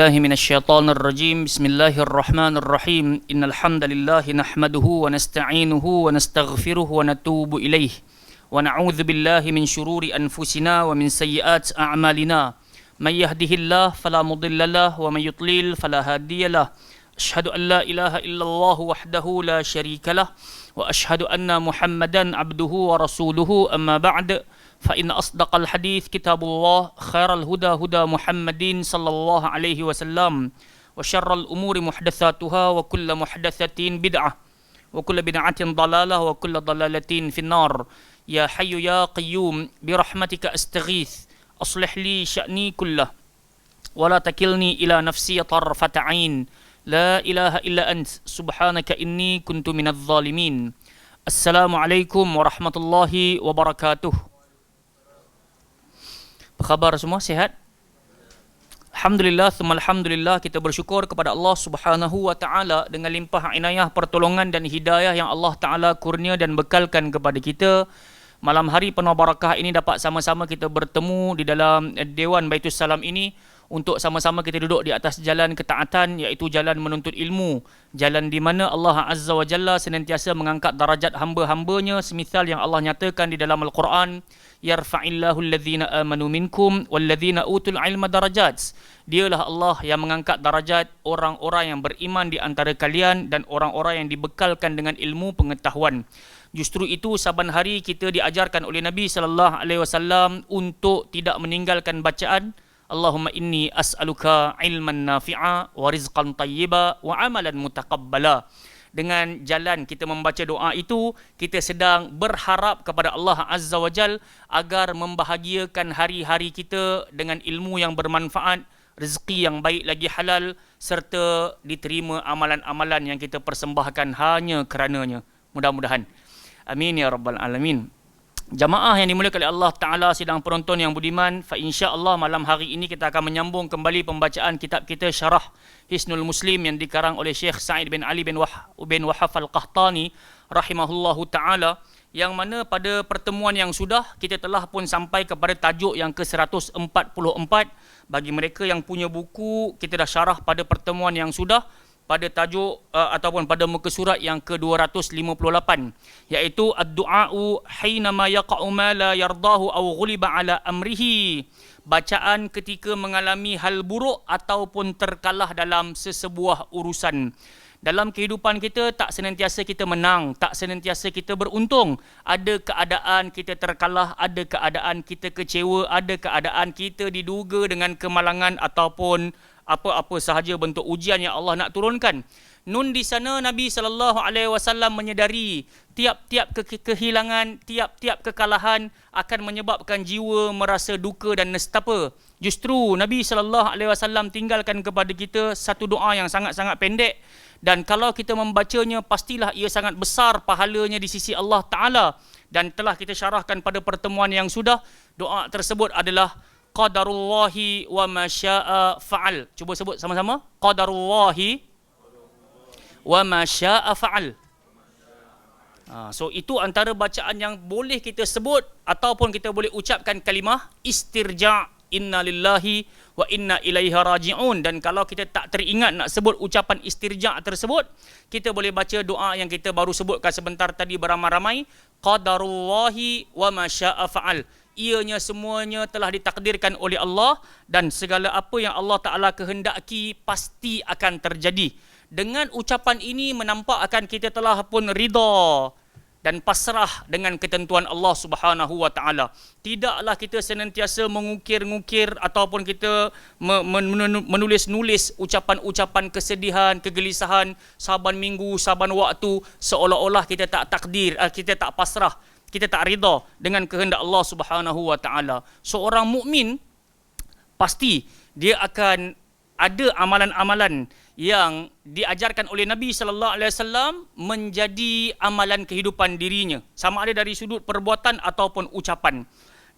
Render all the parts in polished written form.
الله من الشيطان الرجيم بسم الله الرحمن الرحيم إن الحمد لله نحمده ونستعينه ونستغفره ونتوب إليه ونعوذ بالله من شرور أنفسنا ومن سيئات أعمالنا من يهده الله فلا مضل له ومن يضلل فلا هادي له أشهد أن لا إله إلا الله وحده لا شريك له وأشهد أن محمدا عبده ورسوله أما بعد فإن أصدق الحديث كتاب الله خير الهدى هدى محمد صلى الله عليه وسلم وشر الأمور محدثاتها وكل محدثة بدعة وكل بدعة ضلالة وكل ضلالة في النار يا حي يا قيوم برحمتك أستغيث أصلح لي شأني كله ولا تكلني إلى نفسي طرفة عين لا إله إلا أنت سبحانك إني كنت من الظالمين السلام عليكم ورحمة الله وبركاته. Apa khabar semua? Sihat? Alhamdulillah, thumma alhamdulillah, kita bersyukur kepada Allah Subhanahu wa taala dengan limpah inayah, pertolongan dan hidayah yang Allah taala kurnia dan bekalkan kepada kita. Malam hari penuh barakah ini dapat sama-sama kita bertemu di dalam Dewan Baitus Salam ini untuk sama-sama kita duduk di atas jalan ketaatan, iaitu jalan menuntut ilmu, jalan di mana Allah Azza wa Jalla senantiasa mengangkat darajat hamba-hambanya semisal yang Allah nyatakan di dalam Al-Quran, yarfa'illahu alladhina amanu minkum walladhina utul ilma darajat. Dialah Allah yang mengangkat darajat orang-orang yang beriman di antara kalian dan orang-orang yang dibekalkan dengan ilmu pengetahuan. Justru itu saban hari kita diajarkan oleh Nabi sallallahu alaihi wasallam untuk tidak meninggalkan bacaan Allahumma inni as'aluka ilman nafi'a wa rizqan tayyiba wa amalan mutaqabbala. Dengan jalan kita membaca doa itu, kita sedang berharap kepada Allah Azza wa Jal agar membahagiakan hari-hari kita dengan ilmu yang bermanfaat, rezeki yang baik lagi halal, serta diterima amalan-amalan yang kita persembahkan hanya kerananya. Mudah-mudahan. Amin ya rabbal alamin. Jamaah yang dimuliakan oleh Allah Ta'ala, sidang penonton yang budiman, fa insya-Allah malam hari ini kita akan menyambung kembali pembacaan kitab kita Syarah Hisnul Muslim yang dikarang oleh Syekh Sa'id bin Ali bin Wahhaf Al-Qahtani rahimahullahu ta'ala, yang mana pada pertemuan yang sudah kita telah pun sampai kepada tajuk yang ke-144. Bagi mereka yang punya buku, kita dah syarah pada pertemuan yang sudah pada tajuk ataupun pada muka surat yang ke-258, iaitu ad-du'a'u hinama yaqa'u ma la yardahu aw ghuliba ala amrihi. Bacaan ketika mengalami hal buruk ataupun terkalah dalam sesebuah urusan. Dalam kehidupan kita tak senantiasa kita menang, tak senantiasa kita beruntung. Ada keadaan kita terkalah, ada keadaan kita kecewa, ada keadaan kita diduga dengan kemalangan ataupun apa-apa sahaja bentuk ujian yang Allah nak turunkan. Nun di sana Nabi sallallahu alaihi wasallam menyedari tiap-tiap kehilangan, tiap-tiap kekalahan akan menyebabkan jiwa merasa duka dan nestapa. Justru Nabi sallallahu alaihi wasallam tinggalkan kepada kita satu doa yang sangat-sangat pendek, dan kalau kita membacanya pastilah ia sangat besar pahalanya di sisi Allah Taala, dan telah kita syarahkan pada pertemuan yang sudah. Doa tersebut adalah qadarullahi wa ma syaa fa'al. Cuba sebut sama-sama. Qadarullahi wa ma syaa fa'al. So itu antara bacaan yang boleh kita sebut ataupun kita boleh ucapkan kalimah istirja', inna lillahi wa inna ilaihi raji'un. Dan kalau kita tak teringat nak sebut ucapan istirja' tersebut, kita boleh baca doa yang kita baru sebutkan sebentar tadi beramai-ramai, qadarullahi wa ma syaa fa'al. Ianya semuanya telah ditakdirkan oleh Allah, dan segala apa yang Allah Ta'ala kehendaki pasti akan terjadi. Dengan ucapan ini menampakkan kita telah pun ridha dan pasrah dengan ketentuan Allah Subhanahu wa Ta'ala. Tidaklah kita senantiasa mengukir-ngukir ataupun kita menulis-nulis ucapan-ucapan kesedihan, kegelisahan saban minggu, saban waktu, seolah-olah kita tak takdir, kita tak pasrah, kita tak ridha dengan kehendak Allah Subhanahu wa Ta'ala. Seorang mukmin pasti dia akan ada amalan-amalan yang diajarkan oleh Nabi sallallahu alaihi wasallam menjadi amalan kehidupan dirinya, sama ada dari sudut perbuatan ataupun ucapan.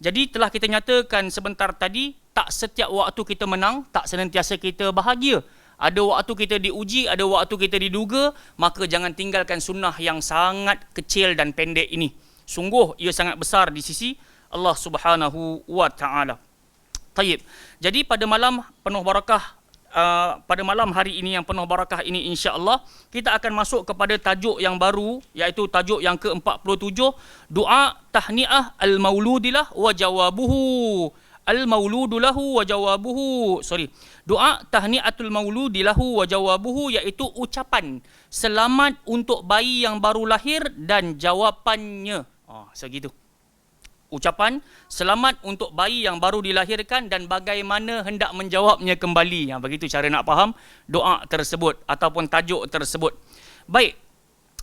Jadi telah kita nyatakan sebentar tadi, tak setiap waktu kita menang, tak senantiasa kita bahagia. Ada waktu kita diuji, ada waktu kita diduga, maka jangan tinggalkan sunnah yang sangat kecil dan pendek ini. Sungguh ia sangat besar di sisi Allah Subhanahu wa Ta'ala. Tayyib. Jadi pada malam penuh barakah pada malam hari ini yang penuh barakah ini, insya-Allah kita akan masuk kepada tajuk yang baru, iaitu tajuk yang ke-47, doa tahniah al-mauludilah wa jawabuhu. Al-mauludu lahu wa jawabuhu. Doa tahniatul mauludi lahu wa jawabuhu, iaitu ucapan selamat untuk bayi yang baru lahir dan jawapannya. Segitu. Ucapan selamat untuk bayi yang baru dilahirkan dan bagaimana hendak menjawabnya kembali. Begitu cara nak faham doa tersebut ataupun tajuk tersebut. Baik.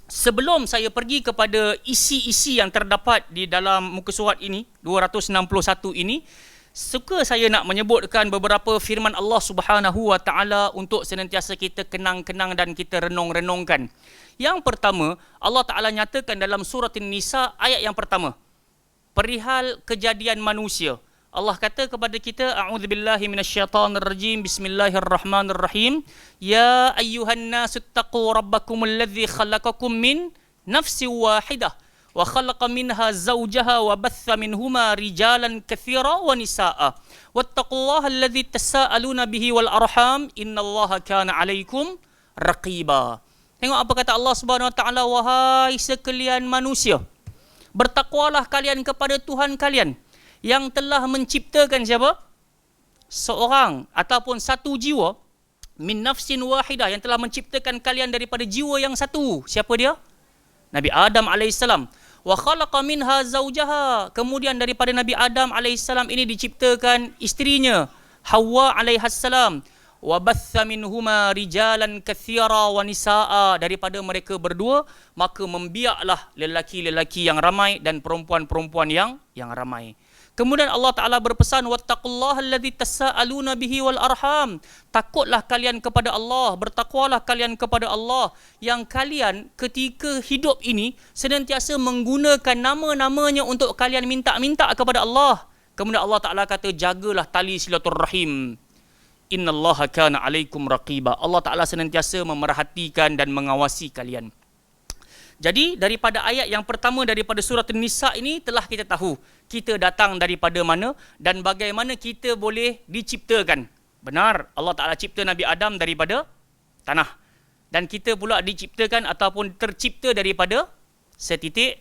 Sebelum saya pergi kepada isi-isi yang terdapat di dalam muka surat ini, 261 ini, suka saya nak menyebutkan beberapa firman Allah Subhanahu wa taala untuk senantiasa kita kenang-kenang dan kita renung-renungkan. Yang pertama, Allah Taala nyatakan dalam surah An-Nisa ayat yang pertama, perihal kejadian manusia. Allah kata kepada kita, a'udzubillahi minasyaitonirrajim, bismillahirrahmanirrahim, ya ayyuhan nasu taqu rabbakumul ladzi khalaqakum min nafsin wahidah wa khalaqa minha zawjaha wa batha minhuma rijalan katsira wa nisaa wattaqullaha alladzi tasaaluna bihi wal arham innallaha kana 'alaikum raqiba. Tengok apa kata Allah Subhanahu wa taala, wahai sekalian manusia, bertakwalah kalian kepada Tuhan kalian yang telah menciptakan siapa? Seorang ataupun satu jiwa, min nafsin wahidah, yang telah menciptakan kalian daripada jiwa yang satu. Siapa dia? Nabi Adam alaihissalam. Wa khalaqa minha zawjaha. Kemudian daripada Nabi Adam alaihissalam ini diciptakan isterinya, Hawa alaihassalam. Wa batha minhuma rijalan katsira wa nisaa. Daripada mereka berdua maka membiaklah lelaki-lelaki yang ramai dan perempuan-perempuan yang ramai. Kemudian Allah Ta'ala berpesan, wattaqullaha alladzi tasaaluna bihi wal arham. Takutlah kalian kepada Allah, bertakwalah kalian kepada Allah, yang kalian ketika hidup ini senantiasa menggunakan nama-namanya untuk kalian minta-minta kepada Allah. Kemudian Allah Ta'ala kata, jagalah tali silaturrahim. Innallaha kana 'alaikum raqiba. Allah Ta'ala senantiasa memerhatikan dan mengawasi kalian. Jadi daripada ayat yang pertama daripada surah An-Nisa ini telah kita tahu kita datang daripada mana dan bagaimana kita boleh diciptakan. Benar, Allah Ta'ala cipta Nabi Adam daripada tanah. Dan kita pula diciptakan ataupun tercipta daripada setitik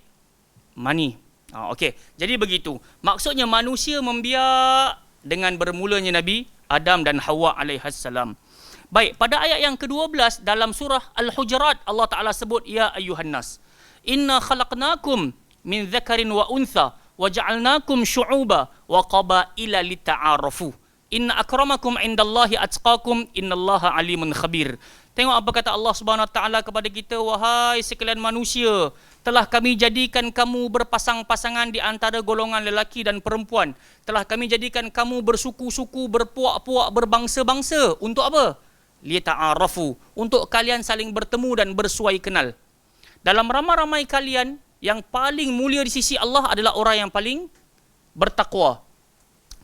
mani. Okey, jadi begitu. Maksudnya manusia membiak dengan bermulanya Nabi Adam dan Hawa alaihassalam. Baik, pada ayat yang ke-12 dalam surah Al-Hujurat, Allah Ta'ala sebut, ya ayyuhan nas, inna khalaqnakum min dzakarin wa untha wa ja'alnakum syu'uba wa qabaila lita'arafu. Inna akramakum indallahi atqakum innallaha alimun khabir. Tengok apa kata Allah Subhanahu wa taala kepada kita, wahai sekalian manusia, telah kami jadikan kamu berpasang-pasangan di antara golongan lelaki dan perempuan. Telah kami jadikan kamu bersuku-suku, berpuak-puak, berbangsa-bangsa. Untuk apa? Lita'arafu, untuk kalian saling bertemu dan bersuai kenal. Dalam ramai-ramai kalian, yang paling mulia di sisi Allah adalah orang yang paling bertakwa.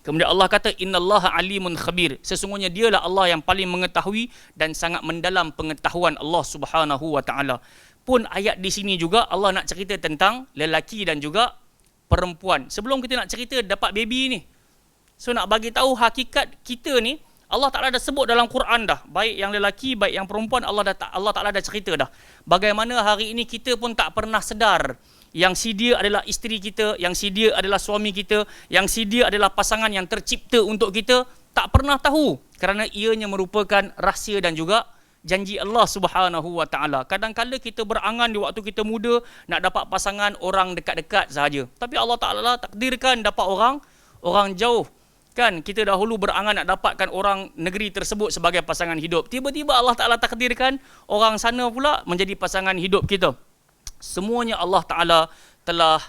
Kemudian Allah kata, innallaha alimun khabir. Sesungguhnya dialah Allah yang paling mengetahui dan sangat mendalam pengetahuan Allah Subhanahu wa taala. Pun ayat di sini juga Allah nak cerita tentang lelaki dan juga perempuan. Sebelum kita nak cerita dapat baby ni, so nak bagi tahu hakikat kita ni, Allah Ta'ala dah sebut dalam Quran dah. Baik yang lelaki, baik yang perempuan, Allah Ta'ala dah cerita dah. Bagaimana hari ini kita pun tak pernah sedar yang si dia adalah isteri kita, yang si dia adalah suami kita, yang si dia adalah pasangan yang tercipta untuk kita. Tak pernah tahu kerana ianya merupakan rahsia dan juga janji Allah Subhanahu wa taala. Kadang-kadang kita berangan di waktu kita muda nak dapat pasangan orang dekat-dekat sahaja. Tapi Allah Ta'ala takdirkan dapat orang jauh. Kan kita dahulu berangan nak dapatkan orang negeri tersebut sebagai pasangan hidup. Tiba-tiba Allah Ta'ala takdirkan orang sana pula menjadi pasangan hidup kita. Semuanya Allah Ta'ala telah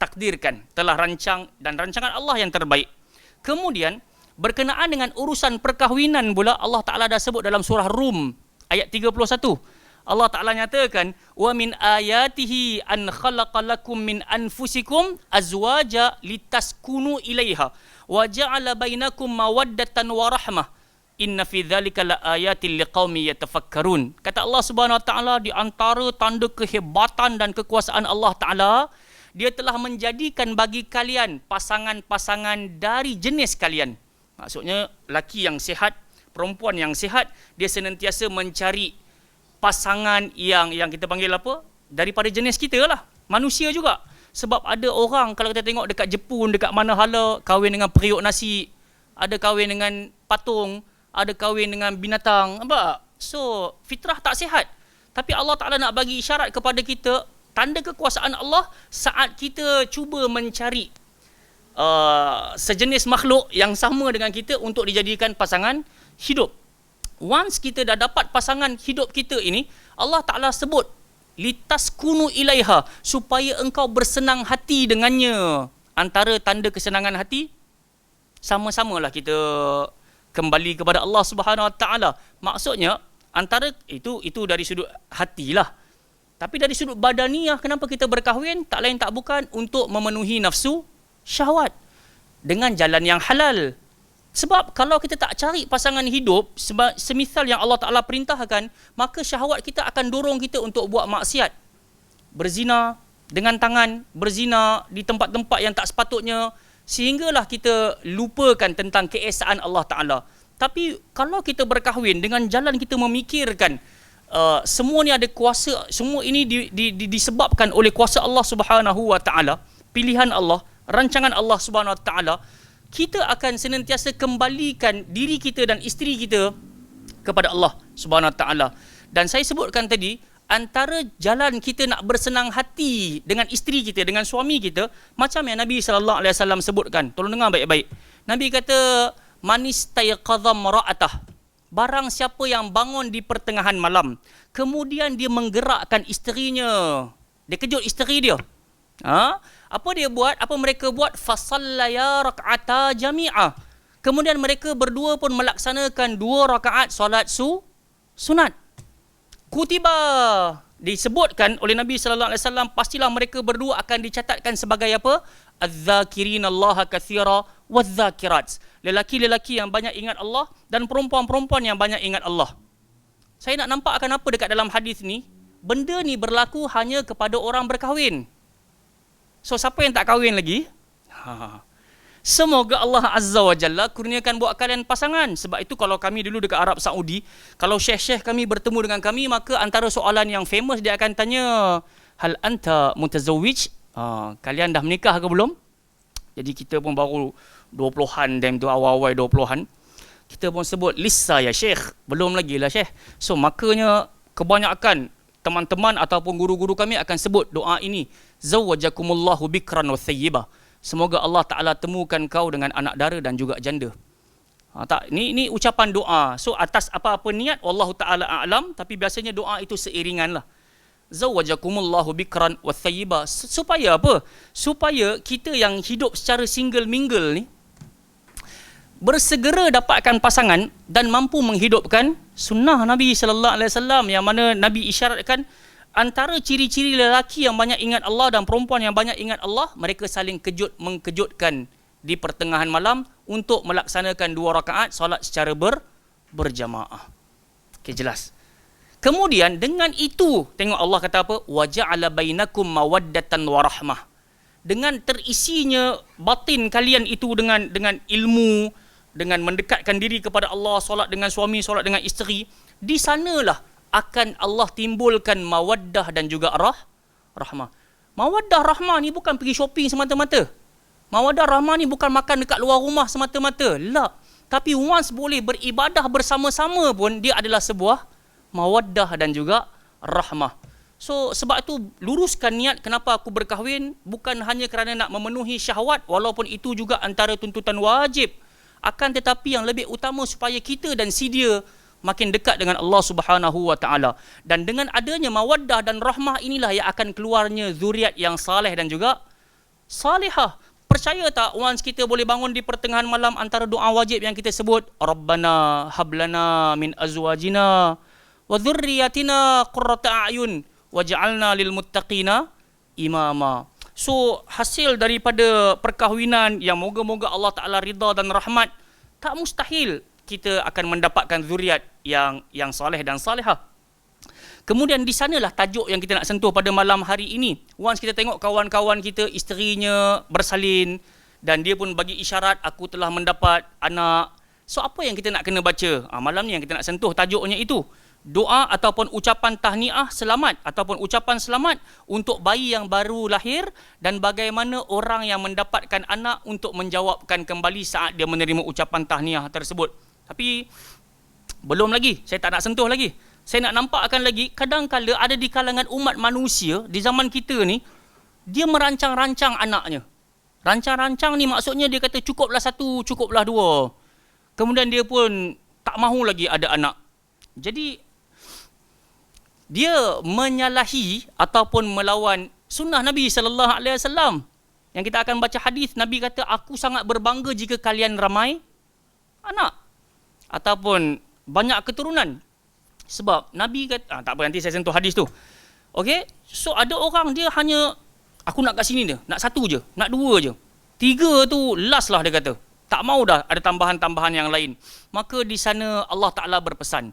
takdirkan, telah rancang, dan rancangan Allah yang terbaik. Kemudian berkenaan dengan urusan perkahwinan pula Allah Ta'ala dah sebut dalam surah Rum ayat 31. Allah Ta'ala nyatakan, wa min ayatihi an khalaqalakum min anfusikum azwaja litaskunu ilaiha wa ja'ala bainakum mawaddatan wa rahmah inna fi dzalika laayatil liqaumin yatafakkarun. Kata Allah Subhanahu wa taala, di antara tanda kehebatan dan kekuasaan Allah Ta'ala, dia telah menjadikan bagi kalian pasangan-pasangan dari jenis kalian. Maksudnya laki yang sihat, perempuan yang sihat, dia senantiasa mencari pasangan yang kita panggil apa? Daripada jenis kita lah, manusia juga. Sebab ada orang, kalau kita tengok dekat Jepun, dekat mana hala, kahwin dengan periuk nasi, ada kahwin dengan patung, ada kahwin dengan binatang. Nampak? So, fitrah tak sihat. Tapi Allah Ta'ala nak bagi isyarat kepada kita, tanda kekuasaan Allah saat kita cuba mencari sejenis makhluk yang sama dengan kita untuk dijadikan pasangan hidup. Once kita dah dapat pasangan hidup kita ini, Allah Ta'ala sebut litaskunu ilaiha, supaya engkau bersenang hati dengannya. Antara tanda kesenangan hati, sama-samalah kita kembali kepada Allah Subhanahu Wa Ta'ala. Maksudnya antara itu dari sudut hatilah. Tapi dari sudut badaniah, kenapa kita berkahwin? Tak lain tak bukan untuk memenuhi nafsu syahwat dengan jalan yang halal. Sebab kalau kita tak cari pasangan hidup semisal yang Allah Ta'ala perintahkan, maka syahwat kita akan dorong kita untuk buat maksiat. Berzina dengan tangan, berzina di tempat-tempat yang tak sepatutnya, sehinggalah kita lupakan tentang keesaan Allah Ta'ala. Tapi kalau kita berkahwin dengan jalan kita memikirkan semua ni ada kuasa, semua ini disebabkan oleh kuasa Allah Subhanahu Wa Ta'ala, pilihan Allah, rancangan Allah Subhanahu Wa Ta'ala, kita akan senantiasa kembalikan diri kita dan isteri kita kepada Allah Subhanahu Wa Ta'ala. Dan saya sebutkan tadi, antara jalan kita nak bersenang hati dengan isteri kita, dengan suami kita, macam yang Nabi SAW sebutkan. Tolong dengar baik-baik. Nabi kata, manis tayqadha mara'atah, barang siapa yang bangun di pertengahan malam, kemudian dia menggerakkan isterinya, dia kejut isteri dia. Apa dia buat? Apa mereka buat? Fasallaya rak'ata jami'ah. Kemudian mereka berdua pun melaksanakan 2 rakaat solat sunat. Kutiba, disebutkan oleh Nabi sallallahu alaihi wasallam, pastilah mereka berdua akan dicatatkan sebagai apa? Az-zakirinallaha katsira wadz-zakirat. Lelaki-lelaki yang banyak ingat Allah dan perempuan-perempuan yang banyak ingat Allah. Saya nak nampakkan apa dekat dalam hadis ni? Benda ni berlaku hanya kepada orang berkahwin. So, siapa yang tak kahwin lagi? Semoga Allah Azza wa Jalla kurniakan buat kalian pasangan. Sebab itu kalau kami dulu dekat Arab Saudi, kalau syekh-syekh kami bertemu dengan kami, maka antara soalan yang famous dia akan tanya, hal anta mutazawwij? Kalian dah menikah ke belum? Jadi kita pun baru 20-an, time tu awal-awal 20-an. Kita pun sebut, lissa ya syekh. Belum lagi lah syekh. So, makanya kebanyakan teman-teman ataupun guru-guru kami akan sebut doa ini, zawwajakumullahu bikran wa thayyibah. Semoga Allah Ta'ala temukan kau dengan anak dara dan juga janda. Ni ucapan doa. So atas apa-apa niat, Wallahu Ta'ala a'lam, tapi biasanya doa itu seiringan lah. Zawwajakumullahu bikran wa thayyibah. Supaya apa? Supaya kita yang hidup secara single mingle ni bersegera dapatkan pasangan dan mampu menghidupkan sunnah Nabi sallallahu alaihi wasallam, yang mana Nabi isyaratkan antara ciri-ciri lelaki yang banyak ingat Allah dan perempuan yang banyak ingat Allah, mereka saling mengkejutkan di pertengahan malam untuk melaksanakan 2 rakaat solat secara berjamaah. Okey, jelas. Kemudian dengan itu, tengok Allah kata apa? Wa ja'ala bainakum mawaddatan wa rahmah. Dengan terisinya batin kalian itu dengan ilmu, dengan mendekatkan diri kepada Allah, solat dengan suami, solat dengan isteri, di sanalah akan Allah timbulkan mawaddah dan juga rahmah. Mawaddah rahmah ni bukan pergi shopping semata-mata. Mawaddah rahmah ni bukan makan dekat luar rumah semata-mata. La. Tapi once boleh beribadah bersama-sama pun, dia adalah sebuah mawaddah dan juga rahmah. So, sebab itu luruskan niat kenapa aku berkahwin, bukan hanya kerana nak memenuhi syahwat, walaupun itu juga antara tuntutan wajib. Akan tetapi yang lebih utama supaya kita dan si dia makin dekat dengan Allah Subhanahu Wa Ta'ala. Dan dengan adanya mawaddah dan rahmah inilah yang akan keluarnya zuriat yang saleh dan juga salihah. Percaya tak, once kita boleh bangun di pertengahan malam, antara doa wajib yang kita sebut, Rabbana hablana min azwajina wa dhurriyyatina qurrata a'yun waj'alna lil muttaqina imama. So, hasil daripada perkahwinan yang moga-moga Allah Ta'ala ridha dan rahmat, tak mustahil kita akan mendapatkan zuriat yang saleh dan salihah. Kemudian di sanalah tajuk yang kita nak sentuh pada malam hari ini. Once kita tengok kawan-kawan kita, isterinya bersalin dan dia pun bagi isyarat, aku telah mendapat anak, So apa yang kita nak kena baca? Malam ni yang kita nak sentuh tajuknya itu. Doa ataupun ucapan tahniah selamat ataupun ucapan selamat untuk bayi yang baru lahir dan bagaimana orang yang mendapatkan anak untuk menjawabkan kembali saat dia menerima ucapan tahniah tersebut. Tapi belum lagi, saya tak nak sentuh lagi. Saya nak nampakkan lagi, kadang-kala ada di kalangan umat manusia di zaman kita ni, dia merancang-rancang anaknya. Rancang-rancang ni maksudnya dia kata cukuplah satu, cukuplah dua. Kemudian dia pun tak mahu lagi ada anak. Jadi dia menyalahi ataupun melawan sunnah Nabi sallallahu alaihi wasallam. Yang kita akan baca hadis, Nabi kata, aku sangat berbangga jika kalian ramai anak ataupun banyak keturunan. Sebab Nabi kata, tak apa, nanti saya sentuh hadis tu. Okey, so ada orang dia hanya, aku nak kat sini dia, nak satu je, nak dua je. Tiga tu last lah dia kata. Tak mau dah ada tambahan-tambahan yang lain. Maka di sana Allah Ta'ala berpesan.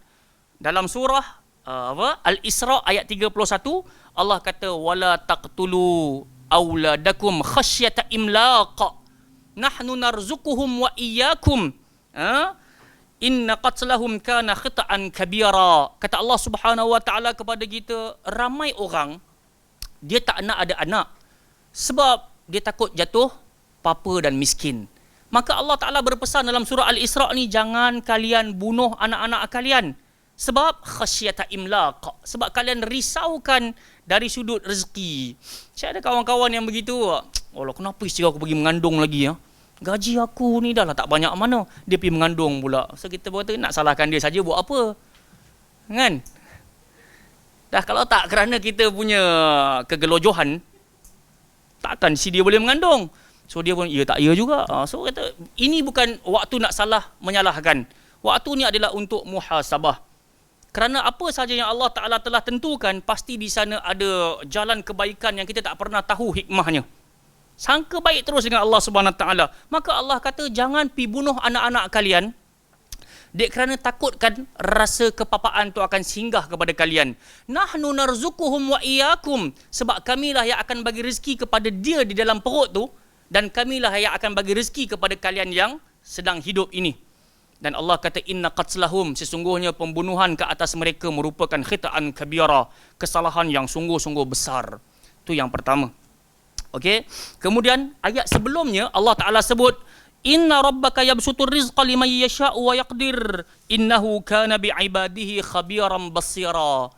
Dalam surah Al-Isra ayat 31, Allah kata, wala taqtulu auladakum khasyata imlaq. Nahnu narzuquhum wa iyyakum. Inna qatlahum kana khita'an kabira. Kata Allah Subhanahu wa taala kepada kita, ramai orang dia tak nak ada anak sebab dia takut jatuh papa dan miskin. Maka Allah Taala berpesan dalam surah Al-Isra ni, jangan kalian bunuh anak-anak kalian sebab khasyata imlaq, sebab kalian risaukan dari sudut rezeki. Saya ada kawan-kawan yang begitu, Allah, kenapa isteri aku pergi mengandung lagi ya? Gaji aku ni dah lah tak banyak mana, dia pergi mengandung pula. So kita berkata, nak salahkan dia saja buat apa? Kan? Dah kalau tak kerana kita punya kegelojohan, takkan si dia boleh mengandung. So dia pun, ya tak ya juga. So kata, ini bukan waktu nak salah menyalahkan. Waktu ni adalah untuk muhasabah. Kerana apa sahaja yang Allah Ta'ala telah tentukan, pasti di sana ada jalan kebaikan yang kita tak pernah tahu hikmahnya. Sangka baik terus dengan Allah Subhanahu Wa Taala. Maka Allah kata, jangan pi bunuh anak-anak kalian, dek kerana takutkan rasa kepapaan tu akan singgah kepada kalian. Nahnu narzuquhum wa iyyakum, sebab kamilah yang akan bagi rezeki kepada dia di dalam perut tu, dan kamilah yang akan bagi rezeki kepada kalian yang sedang hidup ini. Dan Allah kata, inna qatlahum, sesungguhnya pembunuhan ke atas mereka merupakan khita'an kabira, kesalahan yang sungguh-sungguh besar. Itu yang pertama. Okey. Kemudian ayat sebelumnya Allah Taala sebut, inna rabbaka yabsutur rizqa liman yasha'u wa yaqdir innahu kana bi'ibadihi khabiran basira.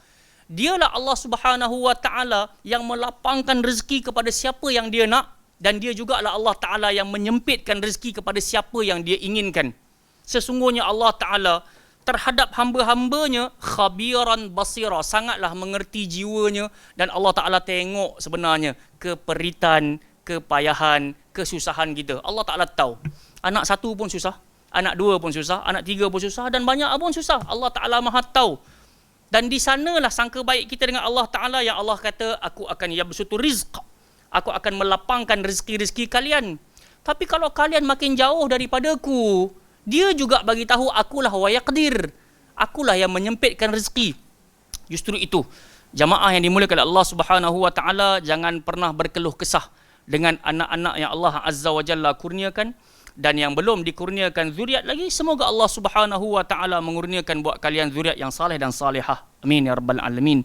Dialah Allah Subhanahu wa taala yang melapangkan rezeki kepada siapa yang dia nak, dan dia jugalah Allah Taala yang menyempitkan rezeki kepada siapa yang dia inginkan. Sesungguhnya Allah Taala terhadap hamba-hambanya khabiran basira, sangatlah mengerti jiwanya, dan Allah Ta'ala tengok sebenarnya keperitan, kepayahan, kesusahan kita. Allah Ta'ala tahu. Anak satu pun susah, anak dua pun susah, anak tiga pun susah, dan banyak pun susah. Allah Ta'ala maha tahu. Dan di sanalah sangka baik kita dengan Allah Ta'ala, yang Allah kata, aku akan yabsutu rizq, aku akan melapangkan rezeki-rezeki kalian. Tapi kalau kalian makin jauh daripadaku, dia juga bagi tahu, akulah wa yaqdir, akulah yang menyempitkan rezeki. Justru itu, jamaah yang dimuliakan oleh Allah Subhanahu wa taala, jangan pernah berkeluh kesah dengan anak-anak yang Allah Azza wa Jalla kurniakan, dan yang belum dikurniakan zuriat lagi, semoga Allah Subhanahu wa taala mengurniakan buat kalian zuriat yang saleh dan salihah. Amin ya rabbal alamin.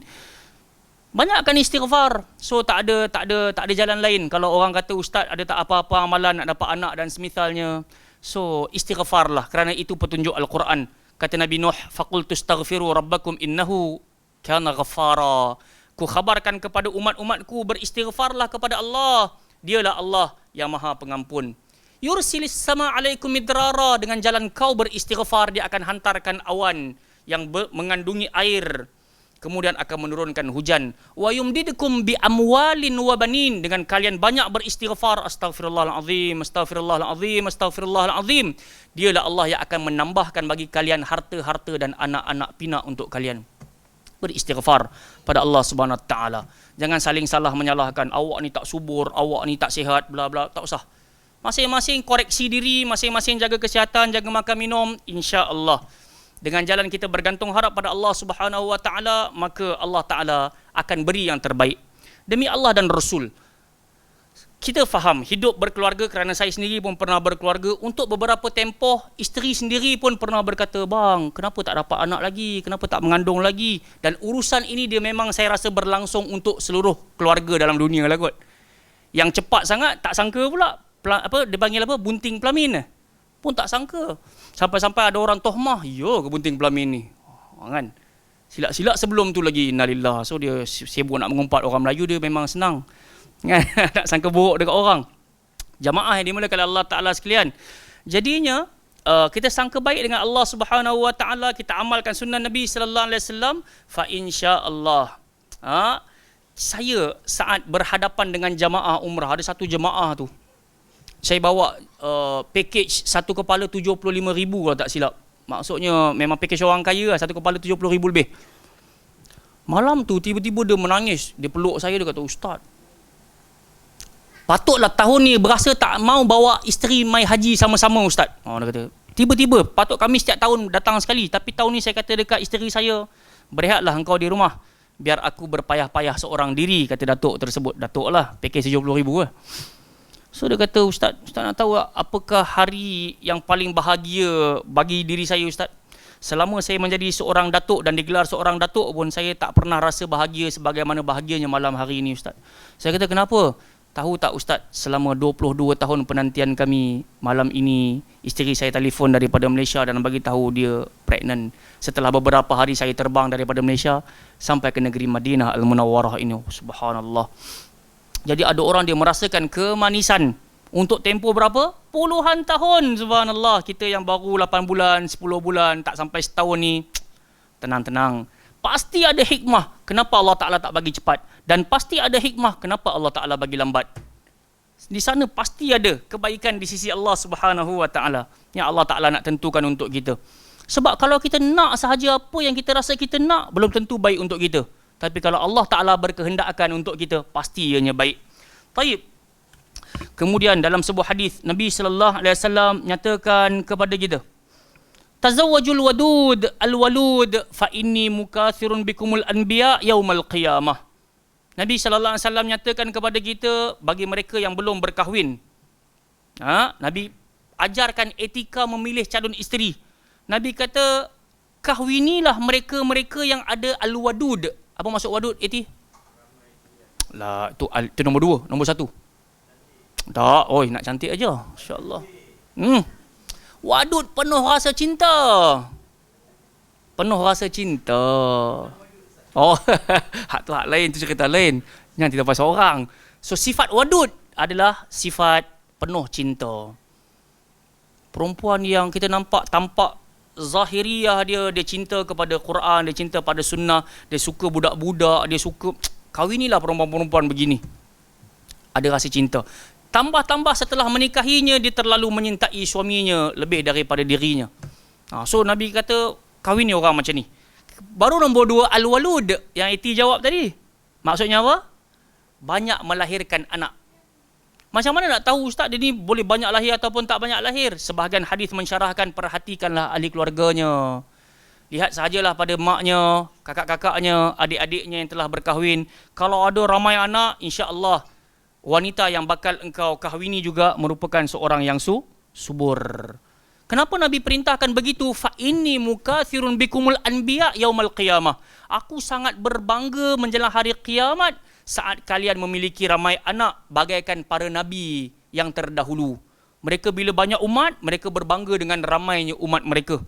Banyakkan istighfar. So tak ada jalan lain. Kalau orang kata, ustaz ada tak apa-apa amalan nak dapat anak dan semisalnya, so istighfarlah, kerana itu petunjuk Al-Quran. Kata Nabi Nuh, faqultu astaghfiru rabbakum innahu kana ghaffara. Ku khabarkan kepada umat-umatku, beristighfarlah kepada Allah, dialah Allah yang maha pengampun. Yursilis sama alaikum midrara, dengan jalan kau beristighfar, dia akan hantarkan awan yang mengandungi air, kemudian akan menurunkan hujan. Wa yumdidukum bi amwalin wa banin, dengan kalian banyak beristighfar, astaghfirullahalazim, astaghfirullahalazim, astaghfirullahalazim, dialah Allah yang akan menambahkan bagi kalian harta-harta dan anak-anak pinak untuk kalian. Beristighfar pada Allah Subhanahu Wa Taala. Jangan saling salah menyalahkan, awak ni tak subur, awak ni tak sihat, bla bla, tak usah. Masing-masing koreksi diri, masing-masing jaga kesihatan, jaga makan minum, insya-Allah. Dengan jalan kita bergantung harap pada Allah Subhanahu wa taala, maka Allah Taala akan beri yang terbaik. Demi Allah dan Rasul, kita faham hidup berkeluarga, kerana saya sendiri pun pernah berkeluarga. Untuk beberapa tempoh, isteri sendiri pun pernah berkata, bang, kenapa tak dapat anak lagi, kenapa tak mengandung lagi. Dan urusan ini dia memang saya rasa berlangsung untuk seluruh keluarga dalam dunia lah kot. Yang cepat sangat, tak sangka pula, dia panggil apa, bunting pelamin pun tak sangka. Sampai-sampai ada orang tohmah, ya ke bunting pelamin ni, kan. Silap-silap sebelum tu lagi, innalillah. So dia sibuk nak mengumpat orang Melayu, dia memang senang nak sangka buruk dekat orang. Jamaah yang dimulakan Allah Ta'ala sekalian, jadinya kita sangka baik dengan Allah Subhanahu Wa Ta'ala, kita amalkan sunnah Nabi Sallallahu Alaihi Wasallam, fa insya-Allah saya saat berhadapan dengan jamaah umrah, ada satu jamaah tu saya bawa package satu kepala 75,000 kalau tak silap. Maksudnya memang package orang kaya lah, satu kepala 70,000 lebih. Malam tu tiba-tiba dia menangis, dia peluk saya, dia kata, Ustaz, patutlah tahun ni berasa tak mau bawa isteri mai haji sama-sama Ustaz. Dia kata, tiba-tiba patut kami setiap tahun datang sekali, tapi tahun ni saya kata dekat isteri saya, berehatlah engkau di rumah, biar aku berpayah-payah seorang diri, kata datuk tersebut. Datuk lah, package 70,000 lah. So dia kata, Ustaz nak tahu apakah hari yang paling bahagia bagi diri saya Ustaz? Selama saya menjadi seorang datuk dan digelar seorang datuk pun, saya tak pernah rasa bahagia sebagaimana bahagianya malam hari ini Ustaz. Saya kata, kenapa? Tahu tak Ustaz, selama 22 tahun penantian kami, malam ini isteri saya telefon daripada Malaysia dan bagi tahu dia pregnant. Setelah beberapa hari saya terbang daripada Malaysia sampai ke negeri Madinah Al-Munawwarah ini. Subhanallah. Jadi ada orang dia merasakan kemanisan untuk tempoh berapa? Puluhan tahun. Subhanallah. Kita yang baru 8 bulan, 10 bulan, tak sampai setahun ni, tenang-tenang. Pasti ada hikmah kenapa Allah Ta'ala tak bagi cepat. Dan pasti ada hikmah kenapa Allah Ta'ala bagi lambat. Di sana pasti ada kebaikan di sisi Allah Subhanahu Wa Ta'ala yang Allah Ta'ala nak tentukan untuk kita. Sebab kalau kita nak sahaja apa yang kita rasa kita nak, belum tentu baik untuk kita. Tapi kalau Allah Ta'ala berkehendakkan untuk kita, pasti ianya baik. Taib. Kemudian dalam sebuah hadis, Nabi Sallallahu Alaihi Wasallam nyatakan kepada kita, Tazawwajul wadud al-walud fa inni mukathirun bikumul anbiya yaumal qiyamah. Nabi Sallallahu Alaihi Wasallam nyatakan kepada kita, bagi mereka yang belum berkahwin, Nabi ajarkan etika memilih calon isteri. Nabi kata, kahwinilah mereka-mereka yang ada al-wadud. Apa maksud wadud, Eti? Lah, itu nombor 2, nombor 1. Tak, nak cantik aja. Insya-Allah. Wadud penuh rasa cinta. Penuh rasa cinta. Hak tu hak lain, tu cerita lain. Yang tidak pasal orang. So sifat wadud adalah sifat penuh cinta. Perempuan yang kita nampak tampak zahiriah dia cinta kepada Quran, dia cinta pada sunnah, dia suka budak-budak, dia suka, kahwinilah perempuan-perempuan begini. Ada rasa cinta. Tambah-tambah setelah menikahinya, dia terlalu menyintai suaminya lebih daripada dirinya. So Nabi kata, kahwini orang macam ni. Baru nombor 2, al-walud, yang Iti jawab tadi. Maksudnya apa? Banyak melahirkan anak. Macam mana nak tahu Ustaz dia ni boleh banyak lahir ataupun tak banyak lahir? Sebahagian hadis mensyarahkan, perhatikanlah ahli keluarganya. Lihat sahajalah pada maknya, kakak-kakaknya, adik-adiknya yang telah berkahwin. Kalau ada ramai anak, insya-Allah wanita yang bakal engkau kahwini juga merupakan seorang yang subur. Kenapa Nabi perintahkan begitu? Fa inni mukathirun bikumul anbiya yaumal qiyamah. Aku sangat berbangga menjelang hari kiamat saat kalian memiliki ramai anak bagaikan para nabi yang terdahulu. Mereka bila banyak umat, mereka berbangga dengan ramainya umat mereka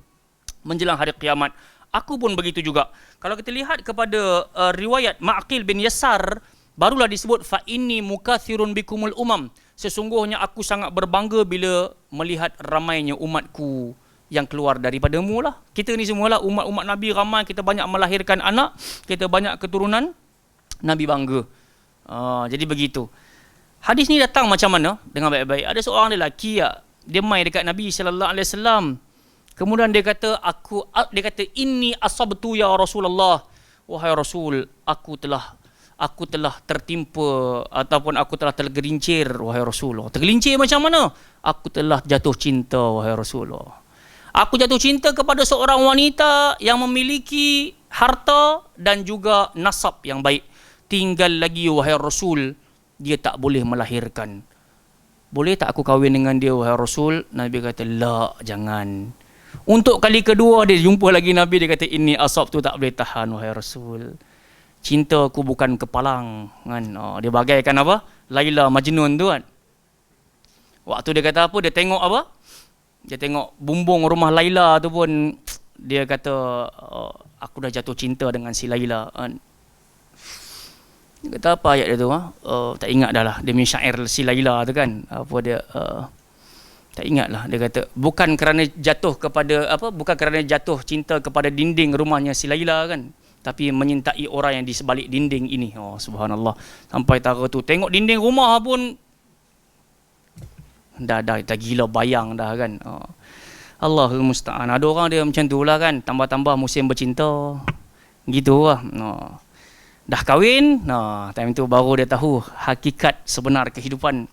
menjelang hari kiamat. Aku pun begitu juga. Kalau kita lihat kepada riwayat Ma'qil bin Yasar, barulah disebut fa inni mukathirun bikumul umam. Sesungguhnya aku sangat berbangga bila melihat ramainya umatku yang keluar daripadamu lah. Kita ni semualah umat-umat Nabi ramai, kita banyak melahirkan anak, kita banyak keturunan, Nabi bangga. Jadi begitu. Hadis ni datang macam mana? Dengan baik-baik. Ada seorang lelaki dia mai dekat Nabi sallallahu alaihi wasallam. Kemudian dia kata, inni asabtu ya Rasulullah. Wahai Rasul, aku telah tertimpa ataupun aku telah tergelincir, wahai Rasulullah. Tergelincir macam mana? Aku telah jatuh cinta, wahai Rasulullah. Aku jatuh cinta kepada seorang wanita yang memiliki harta dan juga nasab yang baik. Tinggal lagi, wahai Rasul, dia tak boleh melahirkan. Boleh tak aku kahwin dengan dia wahai Rasul? Nabi kata, la, jangan. Untuk kali kedua dia jumpa lagi Nabi, dia kata, ini asab tu tak boleh tahan wahai Rasul. Cinta aku bukan kepalang kan. Dia bagaikan apa? Laila Majnun tu kan. Waktu dia kata apa? Dia tengok apa? Dia tengok bumbung rumah Laila tu pun, dia kata, aku dah jatuh cinta dengan si Laila kan. Dia kata apa ayat dia tu? Tak ingat dah lah. Dia punya syair si Laila tu kan. Apa dia? Tak ingat lah. Dia kata, bukan kerana jatuh kepada apa? Bukan kerana jatuh cinta kepada dinding rumahnya si Laila kan, tapi menyintai orang yang di sebalik dinding ini. Subhanallah. Sampai tara tu tengok dinding rumah pun dah gila bayang dah kan. Allahul musta'an. Ada orang dia macam tu lah kan, tambah-tambah musim bercinta. Gitu lah. Dah kahwin, time tu baru dia tahu hakikat sebenar kehidupan.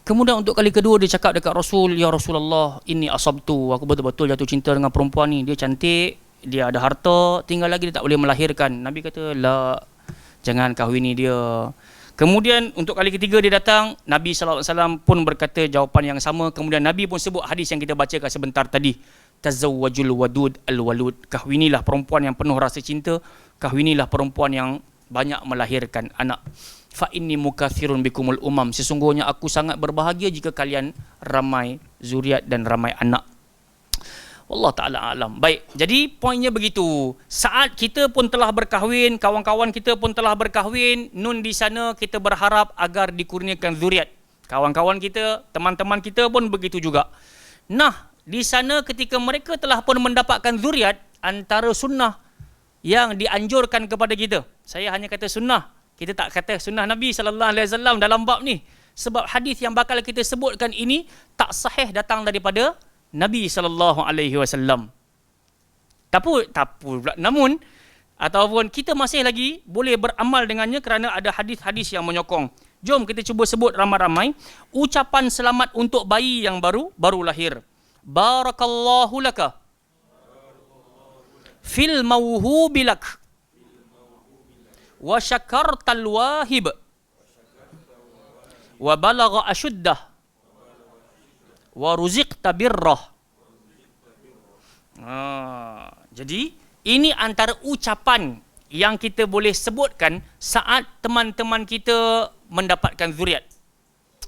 Kemudian untuk kali kedua dia cakap dekat Rasul, ya Rasulullah, ini asabtu, aku betul-betul jatuh cinta dengan perempuan ni. Dia cantik, dia ada harta, tinggal lagi dia tak boleh melahirkan. Nabi kata, la, jangan kahwini dia. Kemudian untuk kali ketiga dia datang, Nabi SAW pun berkata jawapan yang sama. Kemudian Nabi pun sebut hadis yang kita bacakan sebentar tadi, tazawwajul wadud al-walud, kahwinilah perempuan yang penuh rasa cinta, kahwinilah perempuan yang banyak melahirkan anak. Fa inni mukathirun bikumul umam, sesungguhnya aku sangat berbahagia jika kalian ramai zuriat dan ramai anak. Wallah ta'ala alam. Baik, jadi poinnya begitu. Saat kita pun telah berkahwin, kawan-kawan kita pun telah berkahwin, nun di sana kita berharap agar dikurniakan zuriat. Kawan-kawan kita, teman-teman kita pun begitu juga. Nah, di sana ketika mereka telah pun mendapatkan zuriat, antara sunnah yang dianjurkan kepada kita, saya hanya kata sunnah, kita tak kata sunnah Nabi SAW dalam bab ni, sebab hadis yang bakal kita sebutkan ini tak sahih datang daripada Nabi SAW. Namun ataupun kita masih lagi boleh beramal dengannya kerana ada hadis-hadis yang menyokong. Jom kita cuba sebut ramai-ramai ucapan selamat untuk bayi yang baru lahir. Barakallahu laka fil mawhubi lak wa syakartal wahib wa balagha ashuddah wa ruziqta birrah. Jadi ini antara ucapan yang kita boleh sebutkan saat teman-teman kita mendapatkan zuriat.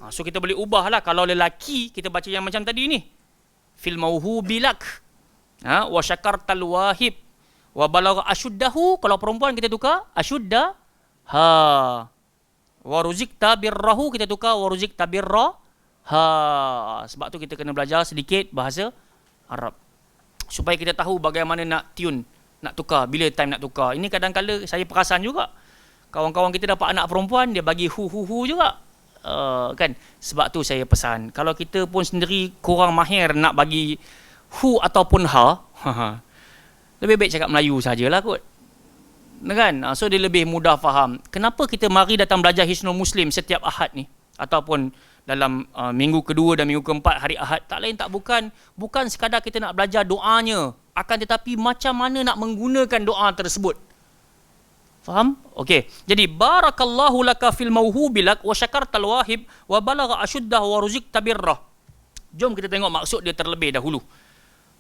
So kita boleh ubahlah. Kalau lelaki kita baca yang macam tadi ni, fil mauhubi lak, wa syakartal wahib wa balagha ashuddahu. Kalau perempuan kita tukar ashudda wa ruziqta birrahu, kita tukar wa ruziqta birrah. Sebab tu kita kena belajar sedikit bahasa Arab supaya kita tahu bagaimana nak tune, nak tukar, bila time nak tukar. Ini kadang-kadang saya perasan juga, kawan-kawan kita dapat anak perempuan, dia bagi hu juga, kan. Sebab tu saya pesan, kalau kita pun sendiri kurang mahir nak bagi hu ataupun lebih baik cakap Melayu sajalah kot, kan. So dia lebih mudah faham. Kenapa kita mari datang belajar Hisnul Muslim setiap Ahad ni, ataupun dalam minggu kedua dan minggu keempat hari Ahad, tak lain tak bukan sekadar kita nak belajar doanya, akan tetapi macam mana nak menggunakan doa tersebut. Faham? Okey. Jadi barakallahu laka fil mauhubi lak wa syakartal wahib wa balagha ashuddah wa ruziqta birrah. Jom kita tengok maksud dia terlebih dahulu.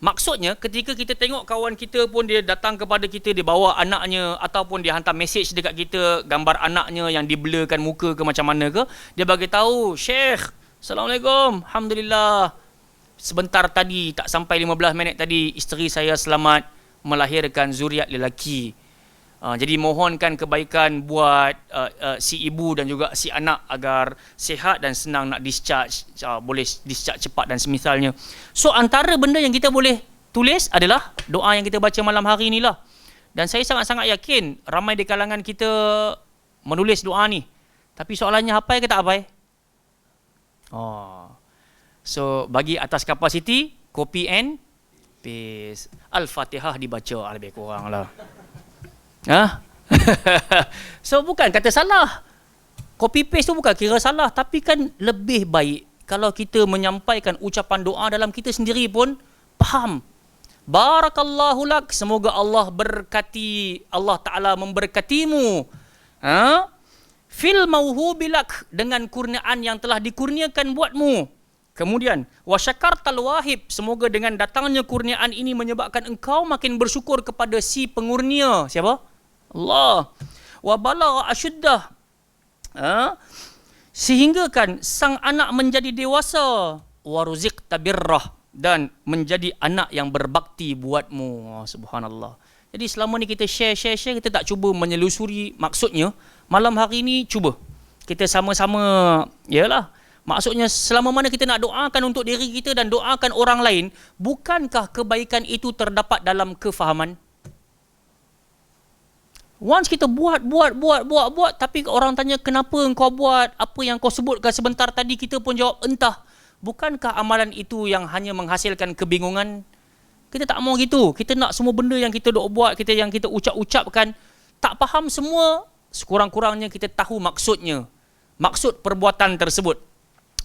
Maksudnya ketika kita tengok kawan kita pun dia datang kepada kita, dia bawa anaknya ataupun dia hantar mesej dekat kita, gambar anaknya yang diblurkan muka ke macam mana ke, dia bagi tahu, Syekh, Assalamualaikum, Alhamdulillah, sebentar tadi, tak sampai 15 minit tadi, isteri saya selamat melahirkan zuriat lelaki. Jadi mohonkan kebaikan buat si ibu dan juga si anak agar sihat dan senang nak discharge, boleh discharge cepat dan semisalnya. So antara benda yang kita boleh tulis adalah doa yang kita baca malam hari inilah. Dan saya sangat-sangat yakin ramai di kalangan kita menulis doa ni. Tapi soalannya hafal ke tak hafal? So bagi atas kapasiti, copy and paste. Al-Fatihah dibaca lebih kurang lah. So bukan kata salah, copy paste tu bukan kira salah, tapi kan lebih baik kalau kita menyampaikan ucapan doa dalam kita sendiri pun faham. Barakallahu lak, semoga Allah berkati, Allah Ta'ala memberkatimu, fil mauhubilak, dengan kurniaan yang telah dikurniakan buatmu. Kemudian wa syakartal wahib, semoga dengan datangnya kurniaan ini menyebabkan engkau makin bersyukur kepada si pengurnia. Siapa? Allah. Wa balagha asyuddah, sehinggakan sang anak menjadi dewasa. Wa ruziqta birrah, dan menjadi anak yang berbakti buatmu. Subhanallah. Jadi selama ni kita share, kita tak cuba menyelusuri maksudnya. Malam hari ni cuba kita sama-sama, yalah, maksudnya selama mana kita nak doakan untuk diri kita dan doakan orang lain, bukankah kebaikan itu terdapat dalam kefahaman? Once kita buat, tapi orang tanya kenapa engkau buat, apa yang kau sebutkan sebentar tadi, kita pun jawab entah. Bukankah amalan itu yang hanya menghasilkan kebingungan? Kita tak mau gitu. Kita nak semua benda yang kita dok buat, yang kita ucapkan, tak faham semua, sekurang-kurangnya kita tahu maksudnya, maksud perbuatan tersebut.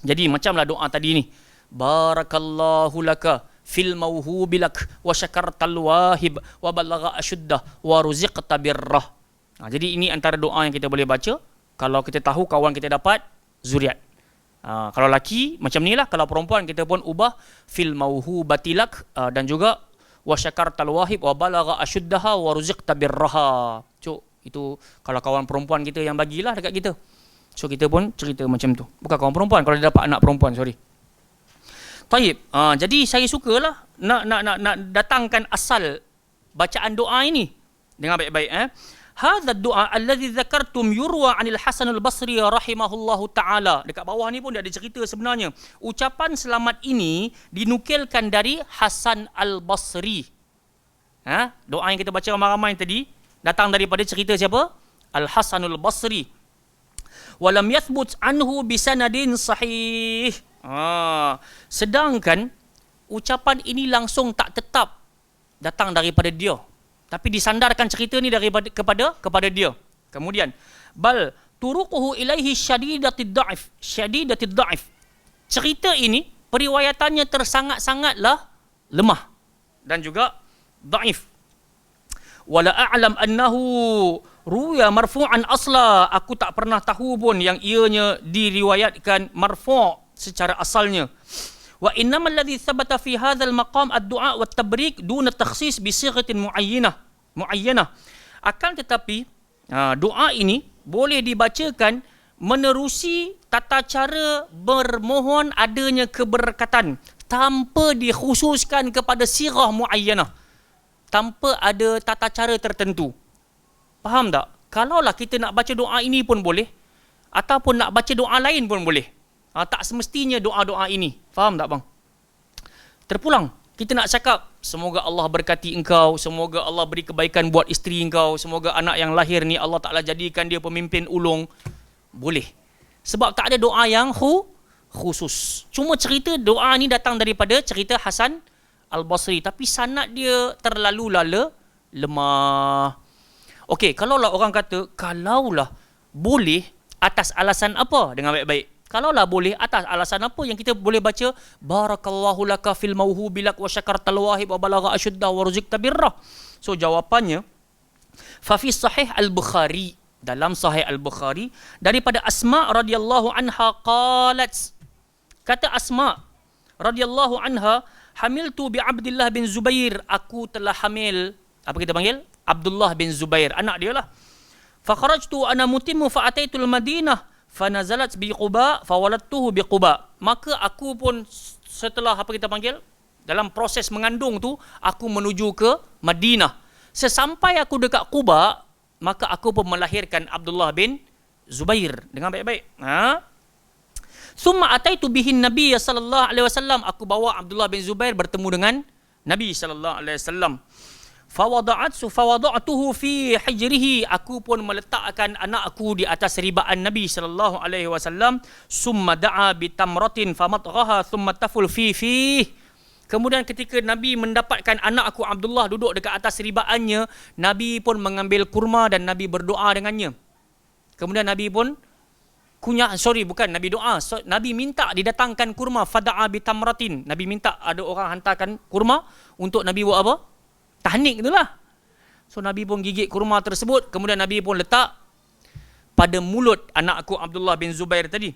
Jadi macamlah doa tadi ni. Barakallahu laka fil mauhubilak wa syakartal wahib wa balagha asyuddah wa ruziqta birrah. Jadi ini antara doa yang kita boleh baca kalau kita tahu kawan kita dapat zuriat. Kalau laki macam ni lah, kalau perempuan kita pun ubah fil mauhubatilak, dan juga wa syakartal wahib wa balagha asyuddaha wa ruziqta birraha. Cuk, itu kalau kawan perempuan kita yang bagilah dekat kita. So kita pun cerita macam tu. Bukan kawan perempuan, kalau dia dapat anak perempuan, sorry. Taib. Jadi saya sukalah nak datangkan asal bacaan doa ini dengan baik-baik. Hadza doa alladhi dzakartum yurwa 'anil Hasan al-Basri rahimahullahu taala. Dekat bawah ni pun dia ada cerita sebenarnya. Ucapan selamat ini dinukilkan dari Hasan al-Basri. Doa yang kita baca ramai-ramai tadi datang daripada cerita siapa? Al-Hasan al-Basri. Walam yathbut anhu bisanadin sahih. Sedangkan ucapan ini langsung tak tetap datang daripada dia, tapi disandarkan cerita ni kepada dia. Kemudian bal turuquhu ilaihi syadidatid da'if. Cerita ini periwayatannya tersangat-sangatlah lemah dan juga dhaif. Wala a'lam annahu ruya marfu'an asla. Aku tak pernah tahu pun yang ianya diriwayatkan marfu' secara asalnya. Wa innamal ladzi thabata fi hadzal maqam ad-du'a wat tabrik duna takhsis bi sighatin muayyanah. Akan tetapi doa ini boleh dibacakan menerusi tata cara bermohon adanya keberkatan tanpa dikhususkan kepada sirah muayyanah, tanpa ada tata cara tertentu. Faham tak? Kalaulah kita nak baca doa ini pun boleh, ataupun nak baca doa lain pun boleh. Tak semestinya doa-doa ini. Faham tak bang? Terpulang kita nak cakap semoga Allah berkati engkau, semoga Allah beri kebaikan buat isteri engkau, semoga anak yang lahir ni Allah Ta'ala jadikan dia pemimpin ulung. Boleh. Sebab tak ada doa yang khusus. Cuma cerita doa ni datang daripada cerita Hasan al-Basri, tapi sanad dia terlalu lemah. Okey, kalaulah orang kata, kalaulah boleh atas alasan apa? Dengan baik-baik. Kalaulah boleh atas alasan apa yang kita boleh baca barakallahu laka fil mauhubilak wa syakartal wahib wa balagha asyuddah wa ruziqta birrah. So jawapannya fa fi sahih al-Bukhari, dalam sahih al-Bukhari daripada Asma radhiyallahu anha qalat, kata Asma radhiyallahu anha, hamiltu bi Abdullah bin Zubair, aku telah hamil, apa kita panggil? Abdullah bin Zubair, anak dia lah. Fa kharajtu ana mutimmu fa ataitul Madinah fa nazalat bi Quba fa waladtuhu bi Quba. Maka aku pun setelah apa kita panggil dalam proses mengandung tu, aku menuju ke Madinah. Sesampai aku dekat Quba, maka aku pun melahirkan Abdullah bin Zubair. Dengan baik-baik. Summa ataitu bihin Nabi sallallahu alaihi wasallam, aku bawa Abdullah bin Zubair bertemu dengan Nabi sallallahu alaihi wasallam. Fawada'tuhu fi hijrihi, aku pun meletakkan anakku di atas ribaan Nabi sallallahu alaihi wasallam. Summa da'a bi tamratin famatghaha thumma taful fi. Kemudian ketika Nabi mendapatkan anakku Abdullah duduk dekat atas ribaannya, Nabi pun mengambil kurma dan Nabi berdoa dengannya. Kemudian Nabi pun Nabi doa. Nabi minta didatangkan kurma, fada'a bi tamratin. Nabi minta ada orang hantarkan kurma untuk Nabi buat apa? Tahnik itulah. So Nabi pun gigit kurma tersebut, kemudian Nabi pun letak pada mulut anak aku Abdullah bin Zubair tadi.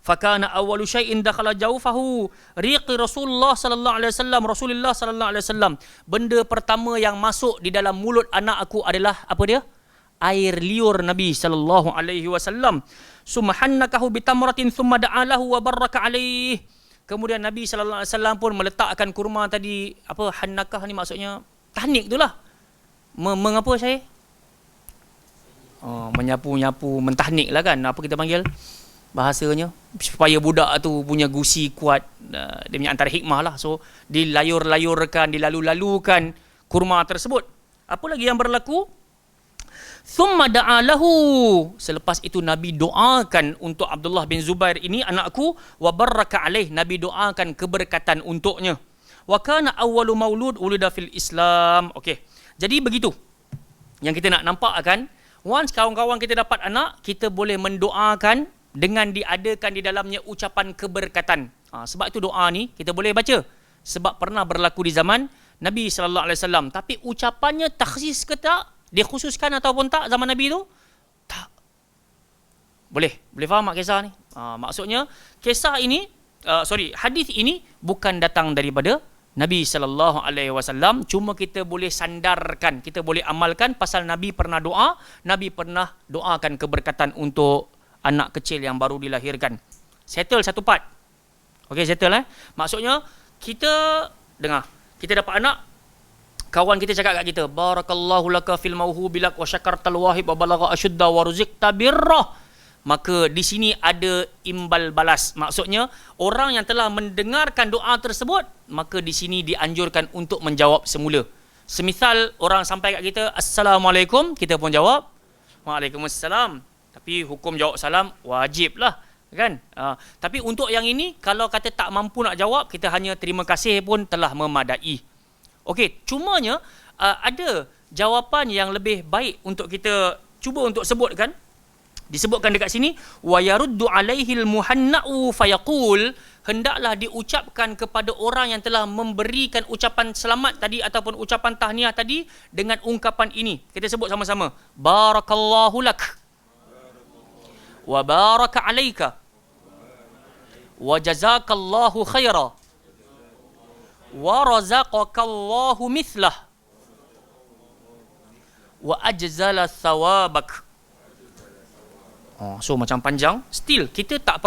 Fakana awwalu syai'in dakhala jawfahu riqi Rasulullah sallallahu alaihi wasallam. Rasulullah sallallahu alaihi wasallam, benda pertama yang masuk di dalam mulut anak aku adalah apa dia? Air liur Nabi sallallahu alaihi wasallam. Summa hannakahu bitamratin thumma da'alahu wa baraka alaihi. Kemudian Nabi sallallahu alaihi wasallam pun meletakkan kurma tadi. Apa hannakah ni maksudnya? Tahnik itulah. Mengapa saya? Menyapu-nyapu, mentahnik lah kan, apa kita panggil bahasanya, supaya budak tu punya gusi kuat. Dia punya antara hikmah lah. So dilayur-layurkan, dilalu-lalukan kurma tersebut. Apa lagi yang berlaku? Thumma da'alahu, selepas itu Nabi doakan untuk Abdullah bin Zubair ini anakku, wa baraka alaih, Nabi doakan keberkatan untuknya. Wa kana awwalu maulud ulida fil Islam. Okey, jadi begitu yang kita nak nampak kan. Once kawan-kawan kita dapat anak, kita boleh mendoakan dengan diadakan di dalamnya ucapan keberkatan. Sebab itu doa ni kita boleh baca. Sebab pernah berlaku di zaman Nabi sallallahu alaihi wasallam. Tapi ucapannya takhsis ke tak? Dikhususkan ataupun tak zaman Nabi tu? Tak. Boleh faham tak kisah ni? Maksudnya kisah ini, hadis ini bukan datang daripada Nabi sallallahu alaihi wasallam, cuma kita boleh sandarkan, kita boleh amalkan pasal Nabi pernah doa, Nabi pernah doakan keberkatan untuk anak kecil yang baru dilahirkan. Settle satu part. Okey, settle Maksudnya kita dengar, kita dapat anak, kawan kita cakap kat kita, barakallahu laka fil mauhubilak wa syakartal wahib wa balagha asyudda wa ruziqta birrah. Maka di sini ada imbal balas. Maksudnya orang yang telah mendengarkan doa tersebut, maka di sini dianjurkan untuk menjawab semula. Semisal orang sampai kat kita, Assalamualaikum, kita pun jawab Waalaikumsalam. Tapi hukum jawab salam wajib lah kan. Tapi untuk yang ini, kalau kata tak mampu nak jawab, kita hanya terima kasih pun telah memadai. Okey, cumanya ada jawapan yang lebih baik untuk kita cuba untuk sebutkan. Disebutkan dekat sini, wa yaruddu alaihil muhanna'u fayaqul, hendaklah diucapkan kepada orang yang telah memberikan ucapan selamat tadi ataupun ucapan tahniah tadi dengan ungkapan ini. Kita sebut sama-sama. Barakallahu lak wa baraka alaika wa jazakallahu khaira wa razaqakallahu mithlah wa ajzala thawabak. So macam panjang. Still kita tak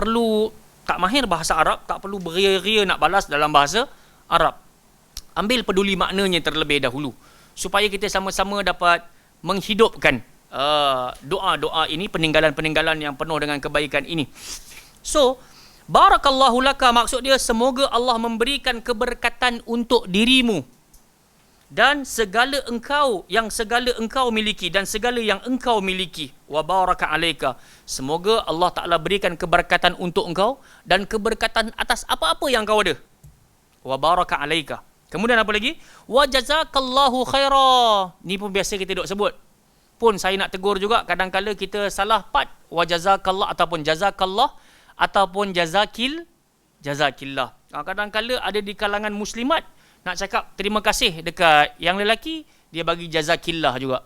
mahir bahasa Arab, tak perlu beria-ria nak balas dalam bahasa Arab. Ambil peduli maknanya terlebih dahulu supaya kita sama-sama dapat menghidupkan doa-doa ini, peninggalan-peninggalan yang penuh dengan kebaikan ini. So barakallahu laka, maksud dia semoga Allah memberikan keberkatan untuk dirimu dan segala engkau miliki dan segala yang engkau miliki. Wa baraka alaika, semoga Allah Ta'ala berikan keberkatan untuk engkau dan keberkatan atas apa-apa yang kau ada. Wa baraka alaika. Kemudian apa lagi? Wa jazakallahu khaira. Ni pun biasa kita duk sebut. Pun saya nak tegur juga, kadang-kala kita salah part wa jazakallah ataupun jazakallah ataupun jazakillah. Kadang-kala ada di kalangan muslimat nak cakap terima kasih dekat yang lelaki, dia bagi jazakillah juga.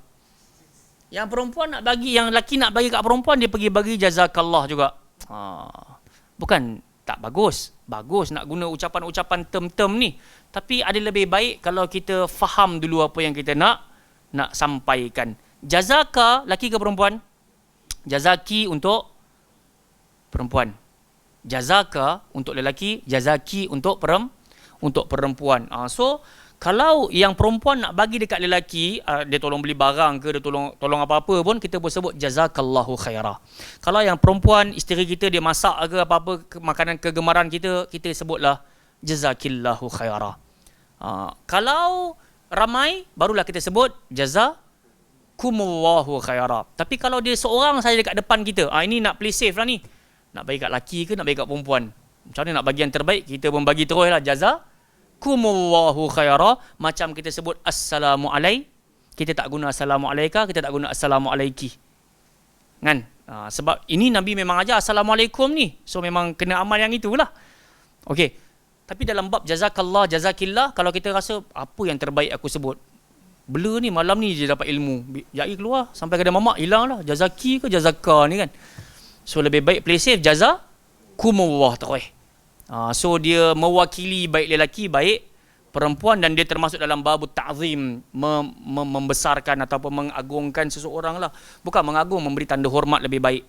Yang perempuan nak bagi, yang lelaki nak bagi kat perempuan, dia pergi bagi jazakallah juga. Bukan tak bagus. Bagus nak guna ucapan-ucapan term-term ni. Tapi ada lebih baik kalau kita faham dulu apa yang kita nak sampaikan. Jazaka, lelaki ke perempuan? Jazaki untuk perempuan. Jazaka untuk lelaki, jazaki untuk perempuan. So kalau yang perempuan nak bagi dekat lelaki, dia tolong beli barang ke, dia tolong apa-apa pun, kita pun sebut jazakallahu khaira. Kalau yang perempuan, isteri kita dia masak ke apa-apa makanan kegemaran kita, kita sebutlah jazakillahu khaira. Kalau ramai, barulah kita sebut jazakumullahu khaira. Tapi kalau dia seorang saja dekat depan kita, ini nak play safe lah ni, nak bagi kat lelaki ke nak bagi kat perempuan, macam mana nak bagi yang terbaik, kita pun bagi terus lah jazakumullahu khaira. Macam kita sebut assalamualaikum, kita tak guna assalamualaika, kita tak guna assalamualaiki kan. Sebab ini Nabi memang ajar assalamualaikum ni, so memang kena amal yang itulah. Okey, tapi dalam bab jazakallah, jazakillah, kalau kita rasa apa yang terbaik aku sebut, Blur ni malam ni je dapat ilmu. Jai keluar sampai kedai mamak hilang lah. Jazaki ke jazaka ni kan. So lebih baik play safe, jazakumullah takwih. So dia mewakili baik lelaki baik perempuan, dan dia termasuk dalam babut ta'zim, membesarkan ataupun mengagungkan seseorang lah. Bukan mengagung, memberi tanda hormat lebih baik.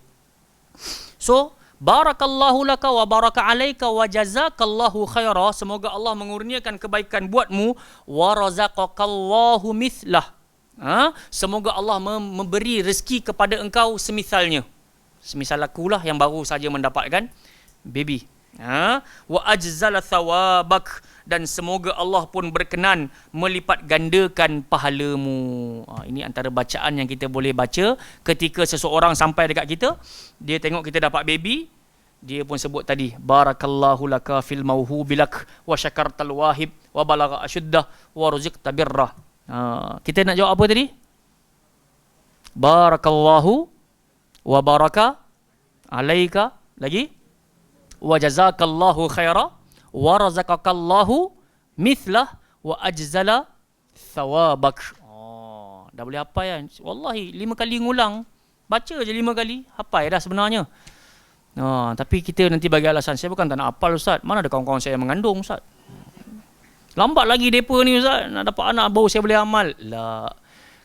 So barakallahu laka wa baraka alaika wa jazakallahu khaira. Semoga Allah mengurniakan kebaikan buatmu. Wa razaqakallahu mithlah. Semoga Allah memberi rezeki kepada engkau semisalnya. Semisal akulah yang baru saja mendapatkan baby. Wa ajzala thawabak. Dan semoga Allah pun berkenan melipat gandakan pahalamu. Ini antara bacaan yang kita boleh baca ketika seseorang sampai dekat kita. Dia tengok kita dapat baby, dia pun sebut tadi, barakallahu laka fil mauhubilak wa syakartal wahib wa balagha asyuddah wa ruziqta birrah. Kita nak jawab apa tadi? Barakallahu wa baraka alaika, lagi wa jazakallahu khaira wa razaqakallahu mithlah wa ajzala thawabak. Dah boleh hafal kan? Wallahi 5 kali ngulang. Baca je 5 kali, hafal dah sebenarnya. Tapi kita nanti bagi alasan, saya bukan tak nak hafal Ustaz. Mana ada kawan-kawan saya yang mengandung Ustaz? Lambat lagi depa ni Ustaz, nak dapat anak baru saya boleh amal. Lah.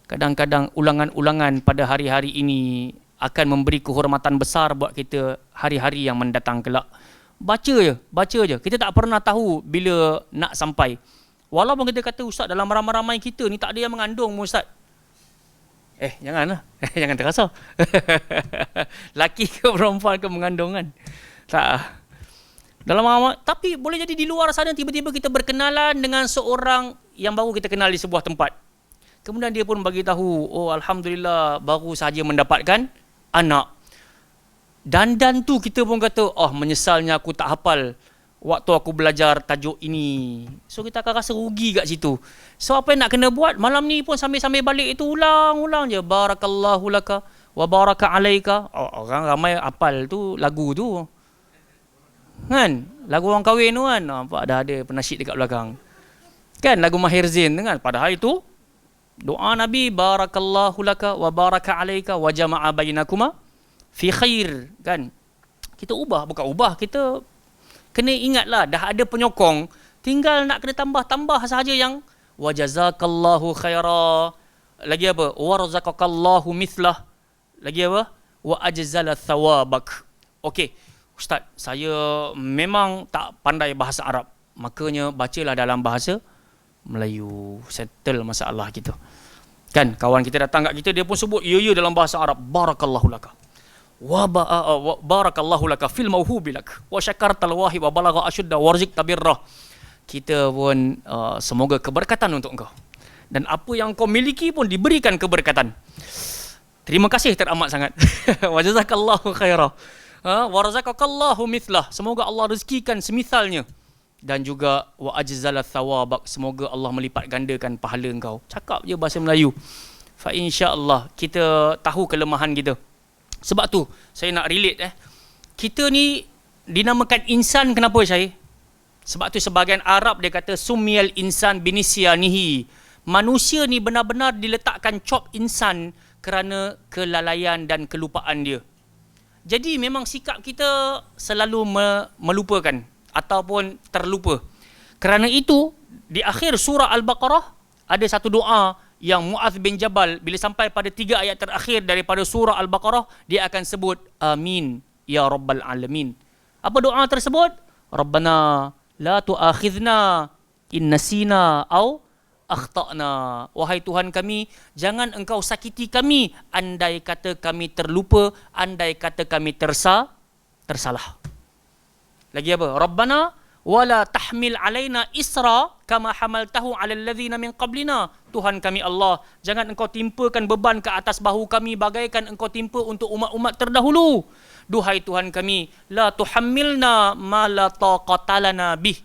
Kadang-kadang ulangan-ulangan pada hari-hari ini akan memberi kehormatan besar buat kita hari-hari yang mendatang kelak. Baca je. Kita tak pernah tahu bila nak sampai. Walaupun kita kata Ustaz, dalam ramai-ramai kita ni tak ada yang mengandung Ustaz. Janganlah. Jangan terasa. Laki ke perempuan ke mengandung kan? Tak. Tapi boleh jadi di luar sana tiba-tiba kita berkenalan dengan seorang yang baru kita kenal di sebuah tempat. Kemudian dia pun bagi tahu, alhamdulillah baru saja mendapatkan anak. Dan tu kita pun kata, menyesalnya aku tak hafal waktu aku belajar tajuk ini. So kita akan rasa rugi kat situ. So apa yang nak kena buat? Malam ni pun sambil-sambil balik itu ulang je. Barakallahu laka wa baraka alaika. Orang ramai hafal tu lagu tu. Kan? Lagu orang kahwin tu kan. Nampak dah ada penasyid dekat belakang. Kan lagu Mahir Zain kan? Padahal itu doa Nabi, barakallahu laka wa baraka alaika wa jama'a bainakuma fi khair, kan? Kita kita kena ingatlah, dah ada penyokong, tinggal nak kena tambah sahaja yang wa jazakallahu khaira, lagi apa, wa razaqakallahu mithlah, lagi apa, wa ajzala thawabak. Okey, Ustaz, saya memang tak pandai bahasa Arab, makanya bacalah dalam bahasa Melayu, settle masalah kita. Kan, kawan kita datang kat kita, dia pun sebut ya dalam bahasa Arab, barakallahu laka wa barakallahu laka fil mauhubilak wa syakartal wahib wa balagha asyudda wa rizqta birrah. Kita pun semoga keberkatan untuk engkau, dan apa yang kau miliki pun diberikan keberkatan. Terima kasih teramat sangat. Wa jazakallahu khaira wa razaqakallahu mithlah. Semoga Allah rezekikan semisalnya, dan juga wa ajzala thawabak. Semoga Allah melipat gandakan pahala engkau. Cakap je bahasa Melayu. Fa insya-Allah kita tahu kelemahan kita. Sebab tu saya nak relate kita ni dinamakan insan, kenapa Syahir? Sebab tu sebahagian Arab dia kata sumiyal insan binisyanihi. Manusia ni benar-benar diletakkan cop insan kerana kelalaian dan kelupaan dia. Jadi memang sikap kita selalu melupakan ataupun terlupa. Kerana itu di akhir surah Al-Baqarah ada satu doa yang Mu'adz bin Jabal bila sampai pada 3 ayat terakhir daripada surah Al-Baqarah, dia akan sebut amin ya rabbal alamin. Apa doa tersebut? Rabbana la tu'akhidna in nasina au akhtana. Wahai Tuhan kami, jangan engkau sakiti kami andai kata kami terlupa, andai kata kami tersalah. Lagi apa? Rabbana wala tahmil alaina isra kama hamaltahu alal ladzina min qablina. Tuhan kami Allah, jangan engkau timpakan beban ke atas bahu kami bagaikan engkau timpa untuk umat-umat terdahulu. Duhai Tuhan kami, la tuhammilna ma la taqata lana bih.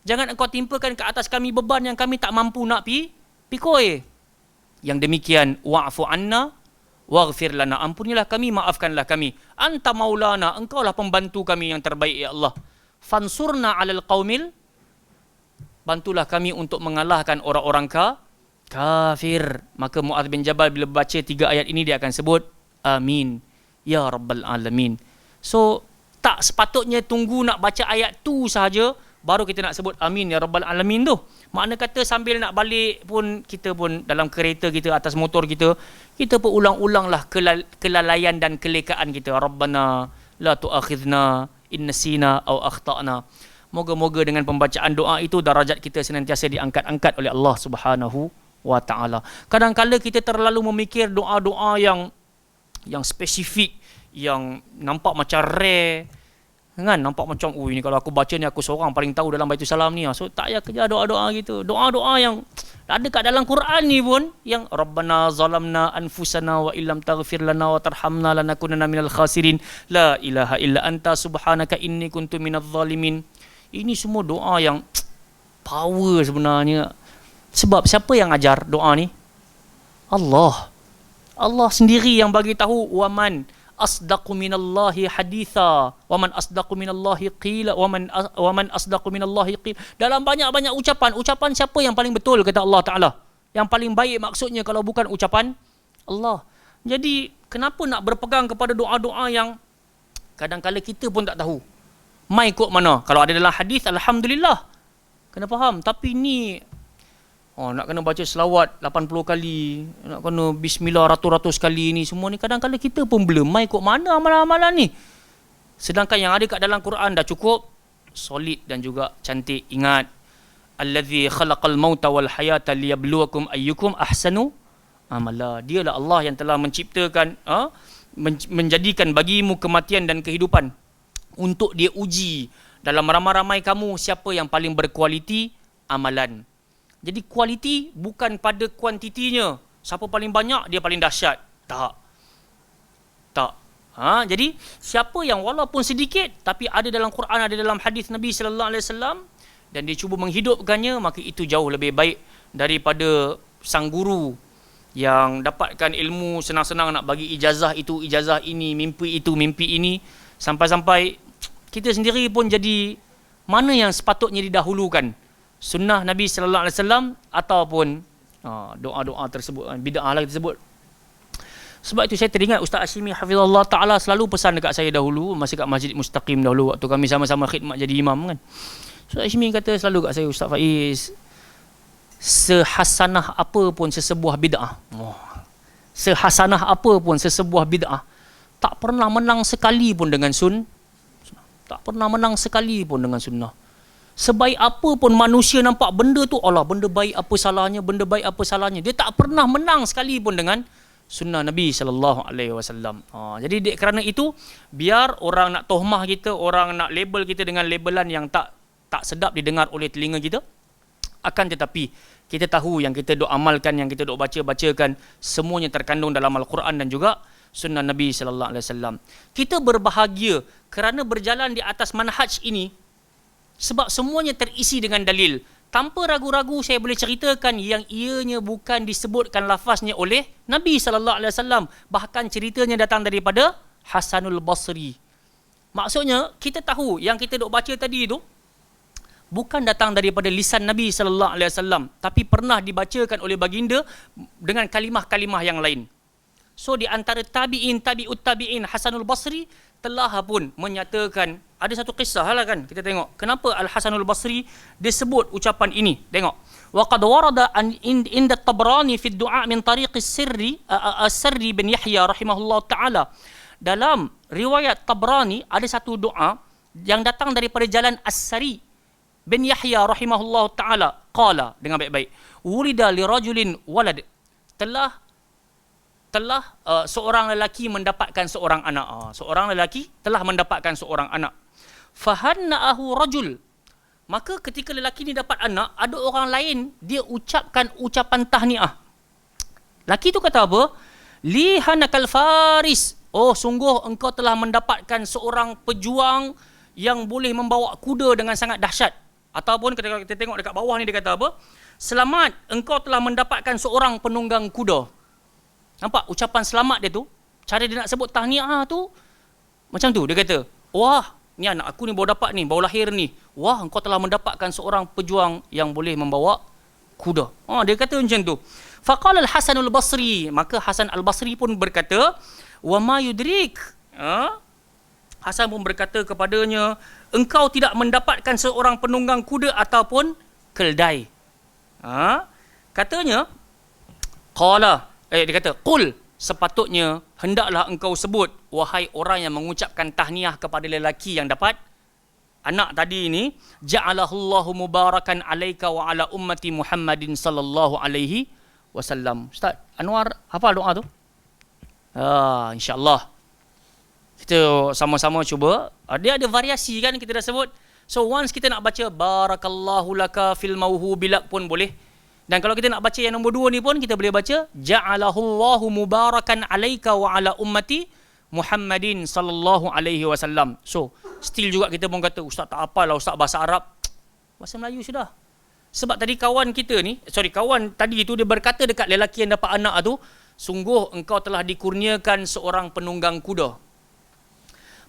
Jangan engkau timpakan ke atas kami beban yang kami tak mampu nak pikul. Yang demikian, wa'fu anna waghfir lana, ampunilah kami, maafkanlah kami. Anta maulana, engkaulah pembantu kami yang terbaik ya Allah. Fansurna 'alal qaumil, bantulah kami untuk mengalahkan orang-orang kafir. Maka Mu'adz bin Jabal bila baca 3 ayat ini dia akan sebut amin ya rabbal alamin. So tak sepatutnya tunggu nak baca ayat tu sahaja baru kita nak sebut amin ya rabbal alamin tu. Makna kata sambil nak balik pun kita pun dalam kereta kita, atas motor kita pun ulang-ulanglah kelalaian dan kelekaan kita. Rabbana la tu'akhidna in nasina aw akhtana. Moga-moga dengan pembacaan doa itu darajat kita senantiasa diangkat-angkat oleh Allah Subhanahu wa taala. Kadang-kala kita terlalu memikir doa-doa yang spesifik, yang nampak macam rare, kan, nampak macam ini kalau aku baca ni aku seorang paling tahu dalam Baitul Salam ni. So tak payah kejar doa-doa gitu. Doa-doa yang ada kat dalam Quran ni pun, yang Rabbana zalamna anfusana wa illam taghfir lana wa tarhamna lanakunanna minal khasirin, la ilaha illa anta subhanaka inni kuntu minadh zalimin. Ini semua doa yang power sebenarnya. Sebab siapa yang ajar doa ni? Allah. Allah sendiri yang bagi tahu, waman asdaqu minallahi haditha waman asdaqu minallahi qila waman asdaqu minallahi qila. Dalam banyak-banyak ucapan siapa yang paling betul kata Allah Taala? Yang paling baik maksudnya kalau bukan ucapan Allah. Jadi kenapa nak berpegang kepada doa-doa yang kadang-kala kita pun tak tahu mai kod mana? Kalau ada dalam hadis alhamdulillah kena faham, tapi ni nak kena baca selawat 80 kali, nak kena bismillah ratus-ratus kali, ni semua ni kadang-kadang kita pun belum mai kod mana amalan-amalan ni. Sedangkan yang ada kat dalam Quran dah cukup solid dan juga cantik. Ingat, allazi khalaqal mauta wal hayata liyabluwakum ayyukum ahsanu amala. Dialah Allah yang telah menciptakan, menjadikan bagimu kematian dan kehidupan untuk dia uji dalam ramai-ramai kamu siapa yang paling berkualiti amalan. Jadi kualiti bukan pada kuantitinya. Siapa paling banyak dia paling dahsyat. Tak. Jadi siapa yang walaupun sedikit tapi ada dalam Quran, ada dalam hadis Nabi sallallahu alaihi wasallam dan dia cuba menghidupkannya, maka itu jauh lebih baik daripada sang guru yang dapatkan ilmu senang-senang nak bagi ijazah itu, ijazah ini, mimpi itu, mimpi ini, sampai-sampai kita sendiri pun jadi mana yang sepatutnya didahulukan, sunnah Nabi sallallahu alaihi wasallam ataupun doa-doa tersebut, bid'ah lah kita sebut. Sebab itu saya teringat Ustaz Hashimi hafizallahu taala selalu pesan dekat saya dahulu masa kat Masjid Mustaqim dahulu waktu kami sama-sama khidmat jadi imam kan. Ustaz Hashimi kata selalu kat saya, Ustaz Faiz, sehasanah apa pun sesebuah bid'ah, sehasanah apa pun sesebuah bid'ah tak pernah menang sekali pun dengan tak pernah menang sekali pun dengan sunnah. Sebaik apa pun manusia nampak benda tu, Allah, benda baik apa salahnya, benda baik apa salahnya, dia tak pernah menang sekali pun dengan sunnah Nabi sallallahu alaihi wasallam. Jadi kerana itu, biar orang nak tohmah kita, orang nak label kita dengan labelan yang tak sedap didengar oleh telinga kita, akan tetapi kita tahu yang kita dok amalkan, yang kita dok bacakan semuanya terkandung dalam Al-Quran dan juga sunnah Nabi sallallahu alaihi wasallam. Kita berbahagia kerana berjalan di atas manhaj ini, sebab semuanya terisi dengan dalil. Tanpa ragu-ragu saya boleh ceritakan yang ianya bukan disebutkan lafaznya oleh Nabi sallallahu alaihi wasallam, bahkan ceritanya datang daripada Hasanul Basri. Maksudnya kita tahu yang kita dok baca tadi itu bukan datang daripada lisan Nabi sallallahu alaihi wasallam, tapi pernah dibacakan oleh baginda dengan kalimah-kalimah yang lain. So di antara tabi'in, tabi'ut tabi'in, Hasanul Basri telah pun menyatakan, ada satu kisah lah kan, kita tengok kenapa Al-Hasanul Basri dia sebut ucapan ini. Tengok, wa qad warada inda Tabrani fi du'a min tariq as-Sirri bin Yahya rahimahullah taala. Dalam riwayat Tabrani ada satu doa yang datang daripada jalan As-Sirri bin Yahya rahimahullah taala, qala, dengan baik-baik, wulida li rajulin walad, telah seorang lelaki mendapatkan seorang anak. Seorang lelaki telah mendapatkan seorang anak. Fahanna'ahu rajul. Maka ketika lelaki ni dapat anak, ada orang lain dia ucapkan ucapan tahniah. Lelaki tu kata apa? Lihanakal faris. Oh, sungguh engkau telah mendapatkan seorang pejuang yang boleh membawa kuda dengan sangat dahsyat. Ataupun ketika kita tengok dekat bawah ni dia kata apa? Selamat, engkau telah mendapatkan seorang penunggang kuda. Nampak ucapan selamat dia tu, cara dia nak sebut tahniah tu macam tu. Dia kata, wah, ni anak aku ni baru dapat ni, baru lahir ni. Wah, engkau telah mendapatkan seorang pejuang yang boleh membawa kuda. Dia kata macam tu. Faqala al-Hasan al-Basri, maka Hasan al-Basri pun berkata, wa ma yudrik. Hasan pun berkata kepadanya, engkau tidak mendapatkan seorang penunggang kuda ataupun keldai. Katanya, dia kata, qul, sepatutnya hendaklah engkau sebut, wahai orang yang mengucapkan tahniah kepada lelaki yang dapat anak tadi ini, ja'alahullahu mubarakan alaika wa ala ummati Muhammadin sallallahu alaihi wasallam. Ustaz Anwar hafal doa tu? InsyaAllah kita sama-sama cuba. Dia ada variasi kan, kita dah sebut. So once kita nak baca barakallahu laka fil mauhubilak pun boleh. Dan kalau kita nak baca yang nombor 2 ni pun kita boleh baca ja'alahullahu mubarakan alaika wa ala ummati Muhammadin sallallahu alaihi wasallam. So still juga kita pun kata, ustaz tak hafal lah ustaz bahasa Arab. Bahasa Melayu sudah. Sebab tadi kawan tadi tu dia berkata dekat lelaki yang dapat anak tu, sungguh engkau telah dikurniakan seorang penunggang kuda.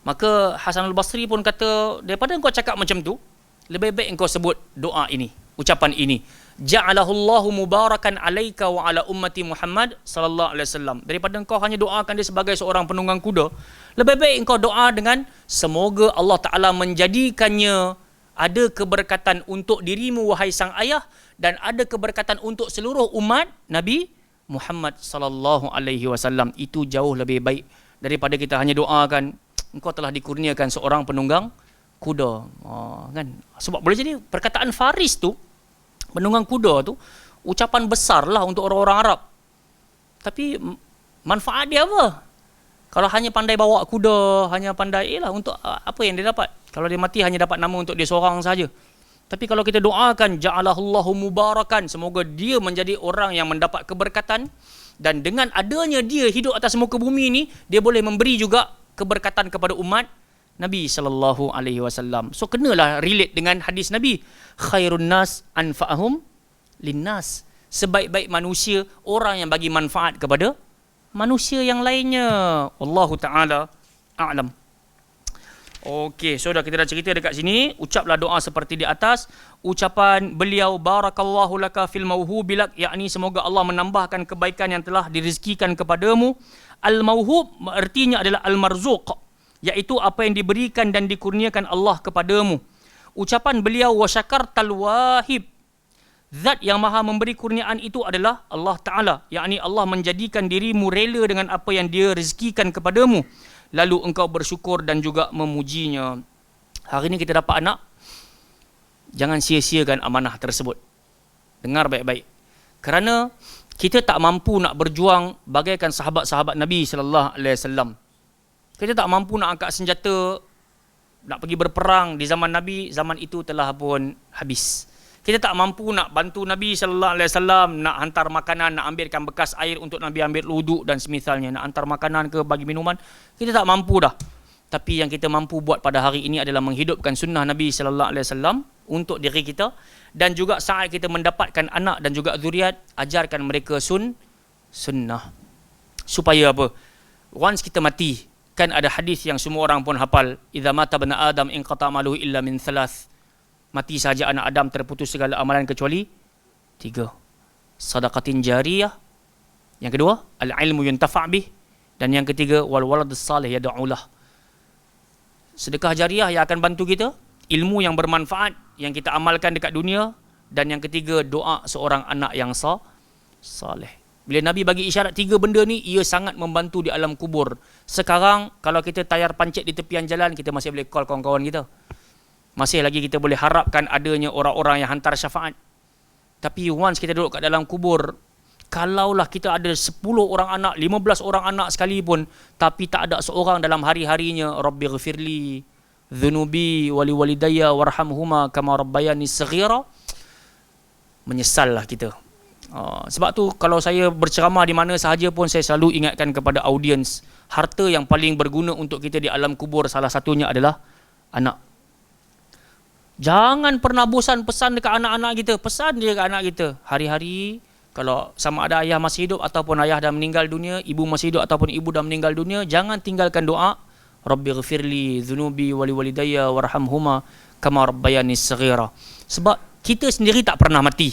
Maka Hasan al-Basri pun kata, daripada engkau cakap macam tu, lebih baik engkau sebut doa ini, ucapan ini. Ja'alahullahu mubarakan alaika wa ala ummati Muhammad sallallahu alaihi wasallam. Daripada engkau hanya doakan dia sebagai seorang penunggang kuda, lebih baik engkau doa dengan semoga Allah Ta'ala menjadikannya ada keberkatan untuk dirimu wahai sang ayah, dan ada keberkatan untuk seluruh umat Nabi Muhammad sallallahu alaihi wasallam. Itu jauh lebih baik daripada kita hanya doakan engkau telah dikurniakan seorang penunggang kuda. Kan? Sebab boleh jadi perkataan Faris tu, penunggang kuda tu, ucapan besar lah untuk orang-orang Arab. Tapi manfaat dia apa? Kalau hanya pandai bawa kuda, hanya pandai untuk apa yang dia dapat? Kalau dia mati hanya dapat nama untuk dia seorang saja. Tapi kalau kita doakan ja'alahullahu mubarakan, semoga dia menjadi orang yang mendapat keberkatan, dan dengan adanya dia hidup atas muka bumi ini, dia boleh memberi juga keberkatan kepada umat Nabi sallallahu alaihi wasallam. So kenalah relate dengan hadis Nabi, khairun nas anfa'ahum linnas. Sebaik-baik manusia orang yang bagi manfaat kepada manusia yang lainnya. Wallahu taala a'lam. Okey, so dah kita dah cerita dekat sini. Ucaplah doa seperti di atas. Ucapan beliau barakallahu laka fil mauhubilak, yakni semoga Allah menambahkan kebaikan yang telah direzekikan kepadamu. Al-mauhub artinya adalah al-marzuq, iaitu apa yang diberikan dan dikurniakan Allah kepadamu. Ucapan beliau wa syakartal wahib, zat yang maha memberi kurniaan itu adalah Allah Ta'ala, yakni Allah menjadikan dirimu rela dengan apa yang dia rezekikan kepadamu, lalu engkau bersyukur dan juga memujinya. Hari ini kita dapat anak, jangan sia-siakan amanah tersebut. Dengar baik-baik. Kerana kita tak mampu nak berjuang bagaikan sahabat-sahabat Nabi sallallahu alaihi wasallam. Kita tak mampu nak angkat senjata, nak pergi berperang di zaman Nabi, zaman itu telah pun habis. Kita tak mampu nak bantu Nabi sallallahu alaihi wasallam, nak hantar makanan, nak ambilkan bekas air untuk Nabi ambil wuduk dan semisalnya, nak hantar makanan ke bagi minuman, kita tak mampu dah. Tapi yang kita mampu buat pada hari ini adalah menghidupkan sunnah Nabi sallallahu alaihi wasallam untuk diri kita, dan juga saat kita mendapatkan anak dan juga zuriat, ajarkan mereka sunnah. Supaya apa? Once kita mati, kan ada hadis yang semua orang pun hafal, idza mata ibnu adam inqata amaluhu illa min thalath. Mati saja anak Adam, terputus segala amalan kecuali 3. Sadaqatin jariyah, yang kedua al-ilmu yuntafa' bih, dan yang ketiga wal waladus salih yad'ulah. Sedekah jariah yang akan bantu kita, ilmu yang bermanfaat yang kita amalkan dekat dunia, dan yang ketiga doa seorang anak yang saleh. Bila Nabi bagi isyarat 3 benda ni, ia sangat membantu di alam kubur. Sekarang kalau kita tayar pancit di tepian jalan, kita masih boleh call kawan-kawan kita. Masih lagi kita boleh harapkan adanya orang-orang yang hantar syafaat. Tapi once kita duduk kat dalam kubur, kalaulah kita ada 10 orang anak, 15 orang anak sekalipun, tapi tak ada seorang dalam hari-harinya Rabbighfirli dzunubi wali walidayya warhamhuma kama rabbayani saghira, menyesallah kita. Sebab tu kalau saya berceramah di mana sahaja pun, saya selalu ingatkan kepada audiens, harta yang paling berguna untuk kita di alam kubur salah satunya adalah anak. Jangan pernah bosan pesan dekat anak-anak kita. Pesan dia dekat anak kita hari-hari. Kalau sama ada ayah masih hidup ataupun ayah dah meninggal dunia, ibu masih hidup ataupun ibu dah meninggal dunia, jangan tinggalkan doa Rabbighfirli dzunubi wali walidayya warhamhuma kama rabbayani saghira. Sebab kita sendiri tak pernah mati.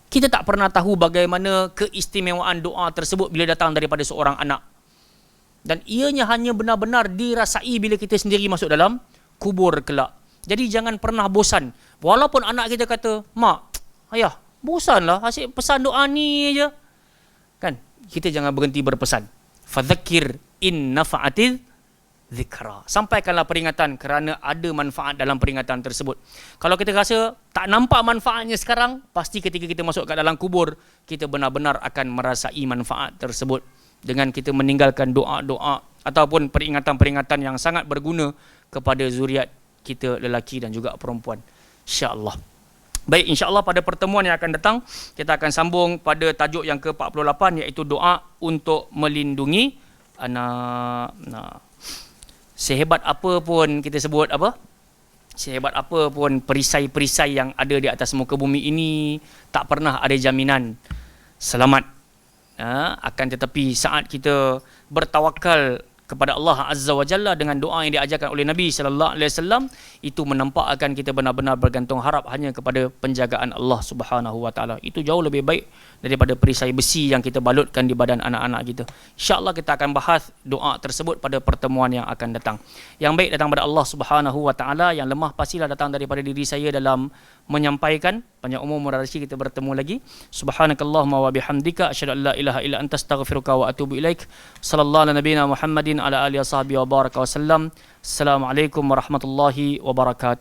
Kita tak pernah tahu bagaimana keistimewaan doa tersebut bila datang daripada seorang anak. Dan ianya hanya benar-benar dirasai bila kita sendiri masuk dalam kubur kelak. Jadi jangan pernah bosan. Walaupun anak kita kata, mak, ayah, bosanlah asyik pesan doa ni je. Kan? Kita jangan berhenti berpesan. Fadzakir in nafa'atiz zikra. Sampaikanlah peringatan kerana ada manfaat dalam peringatan tersebut. Kalau kita rasa tak nampak manfaatnya sekarang, pasti ketika kita masuk ke dalam kubur, kita benar-benar akan merasai manfaat tersebut. Dengan kita meninggalkan doa-doa ataupun peringatan-peringatan yang sangat berguna kepada zuriat kita lelaki dan juga perempuan. InsyaAllah. Baik, insyaAllah pada pertemuan yang akan datang, kita akan sambung pada tajuk yang ke-48, iaitu doa untuk melindungi anak. Sehebat apa pun kita sebut apa? Sehebat apa pun perisai-perisai yang ada di atas muka bumi ini, tak pernah ada jaminan selamat. Akan tetapi saat kita bertawakal kepada Allah Azza wa Jalla dengan doa yang diajarkan oleh Nabi sallallahu alaihi wasallam, itu menampakkan kita benar-benar bergantung harap hanya kepada penjagaan Allah Subhanahu wa taala. Itu jauh lebih baik daripada perisai besi yang kita balutkan di badan anak-anak kita. Insya-Allah kita akan bahas doa tersebut pada pertemuan yang akan datang. Yang baik datang daripada Allah Subhanahu wa taala, yang lemah pastilah datang daripada diri saya dalam menyampaikan. Panjang umur murah rezeki, kita bertemu lagi. Subhanakallahumma wa bihamdika asyhadu an la ilaha illa anta astaghfiruka wa atubu ilaik. Sallallahu ala nabiyyina Muhammadin ala alihi wasahbihi wa baraka wasallam. Assalamualaikum warahmatullahi wabarakatuh.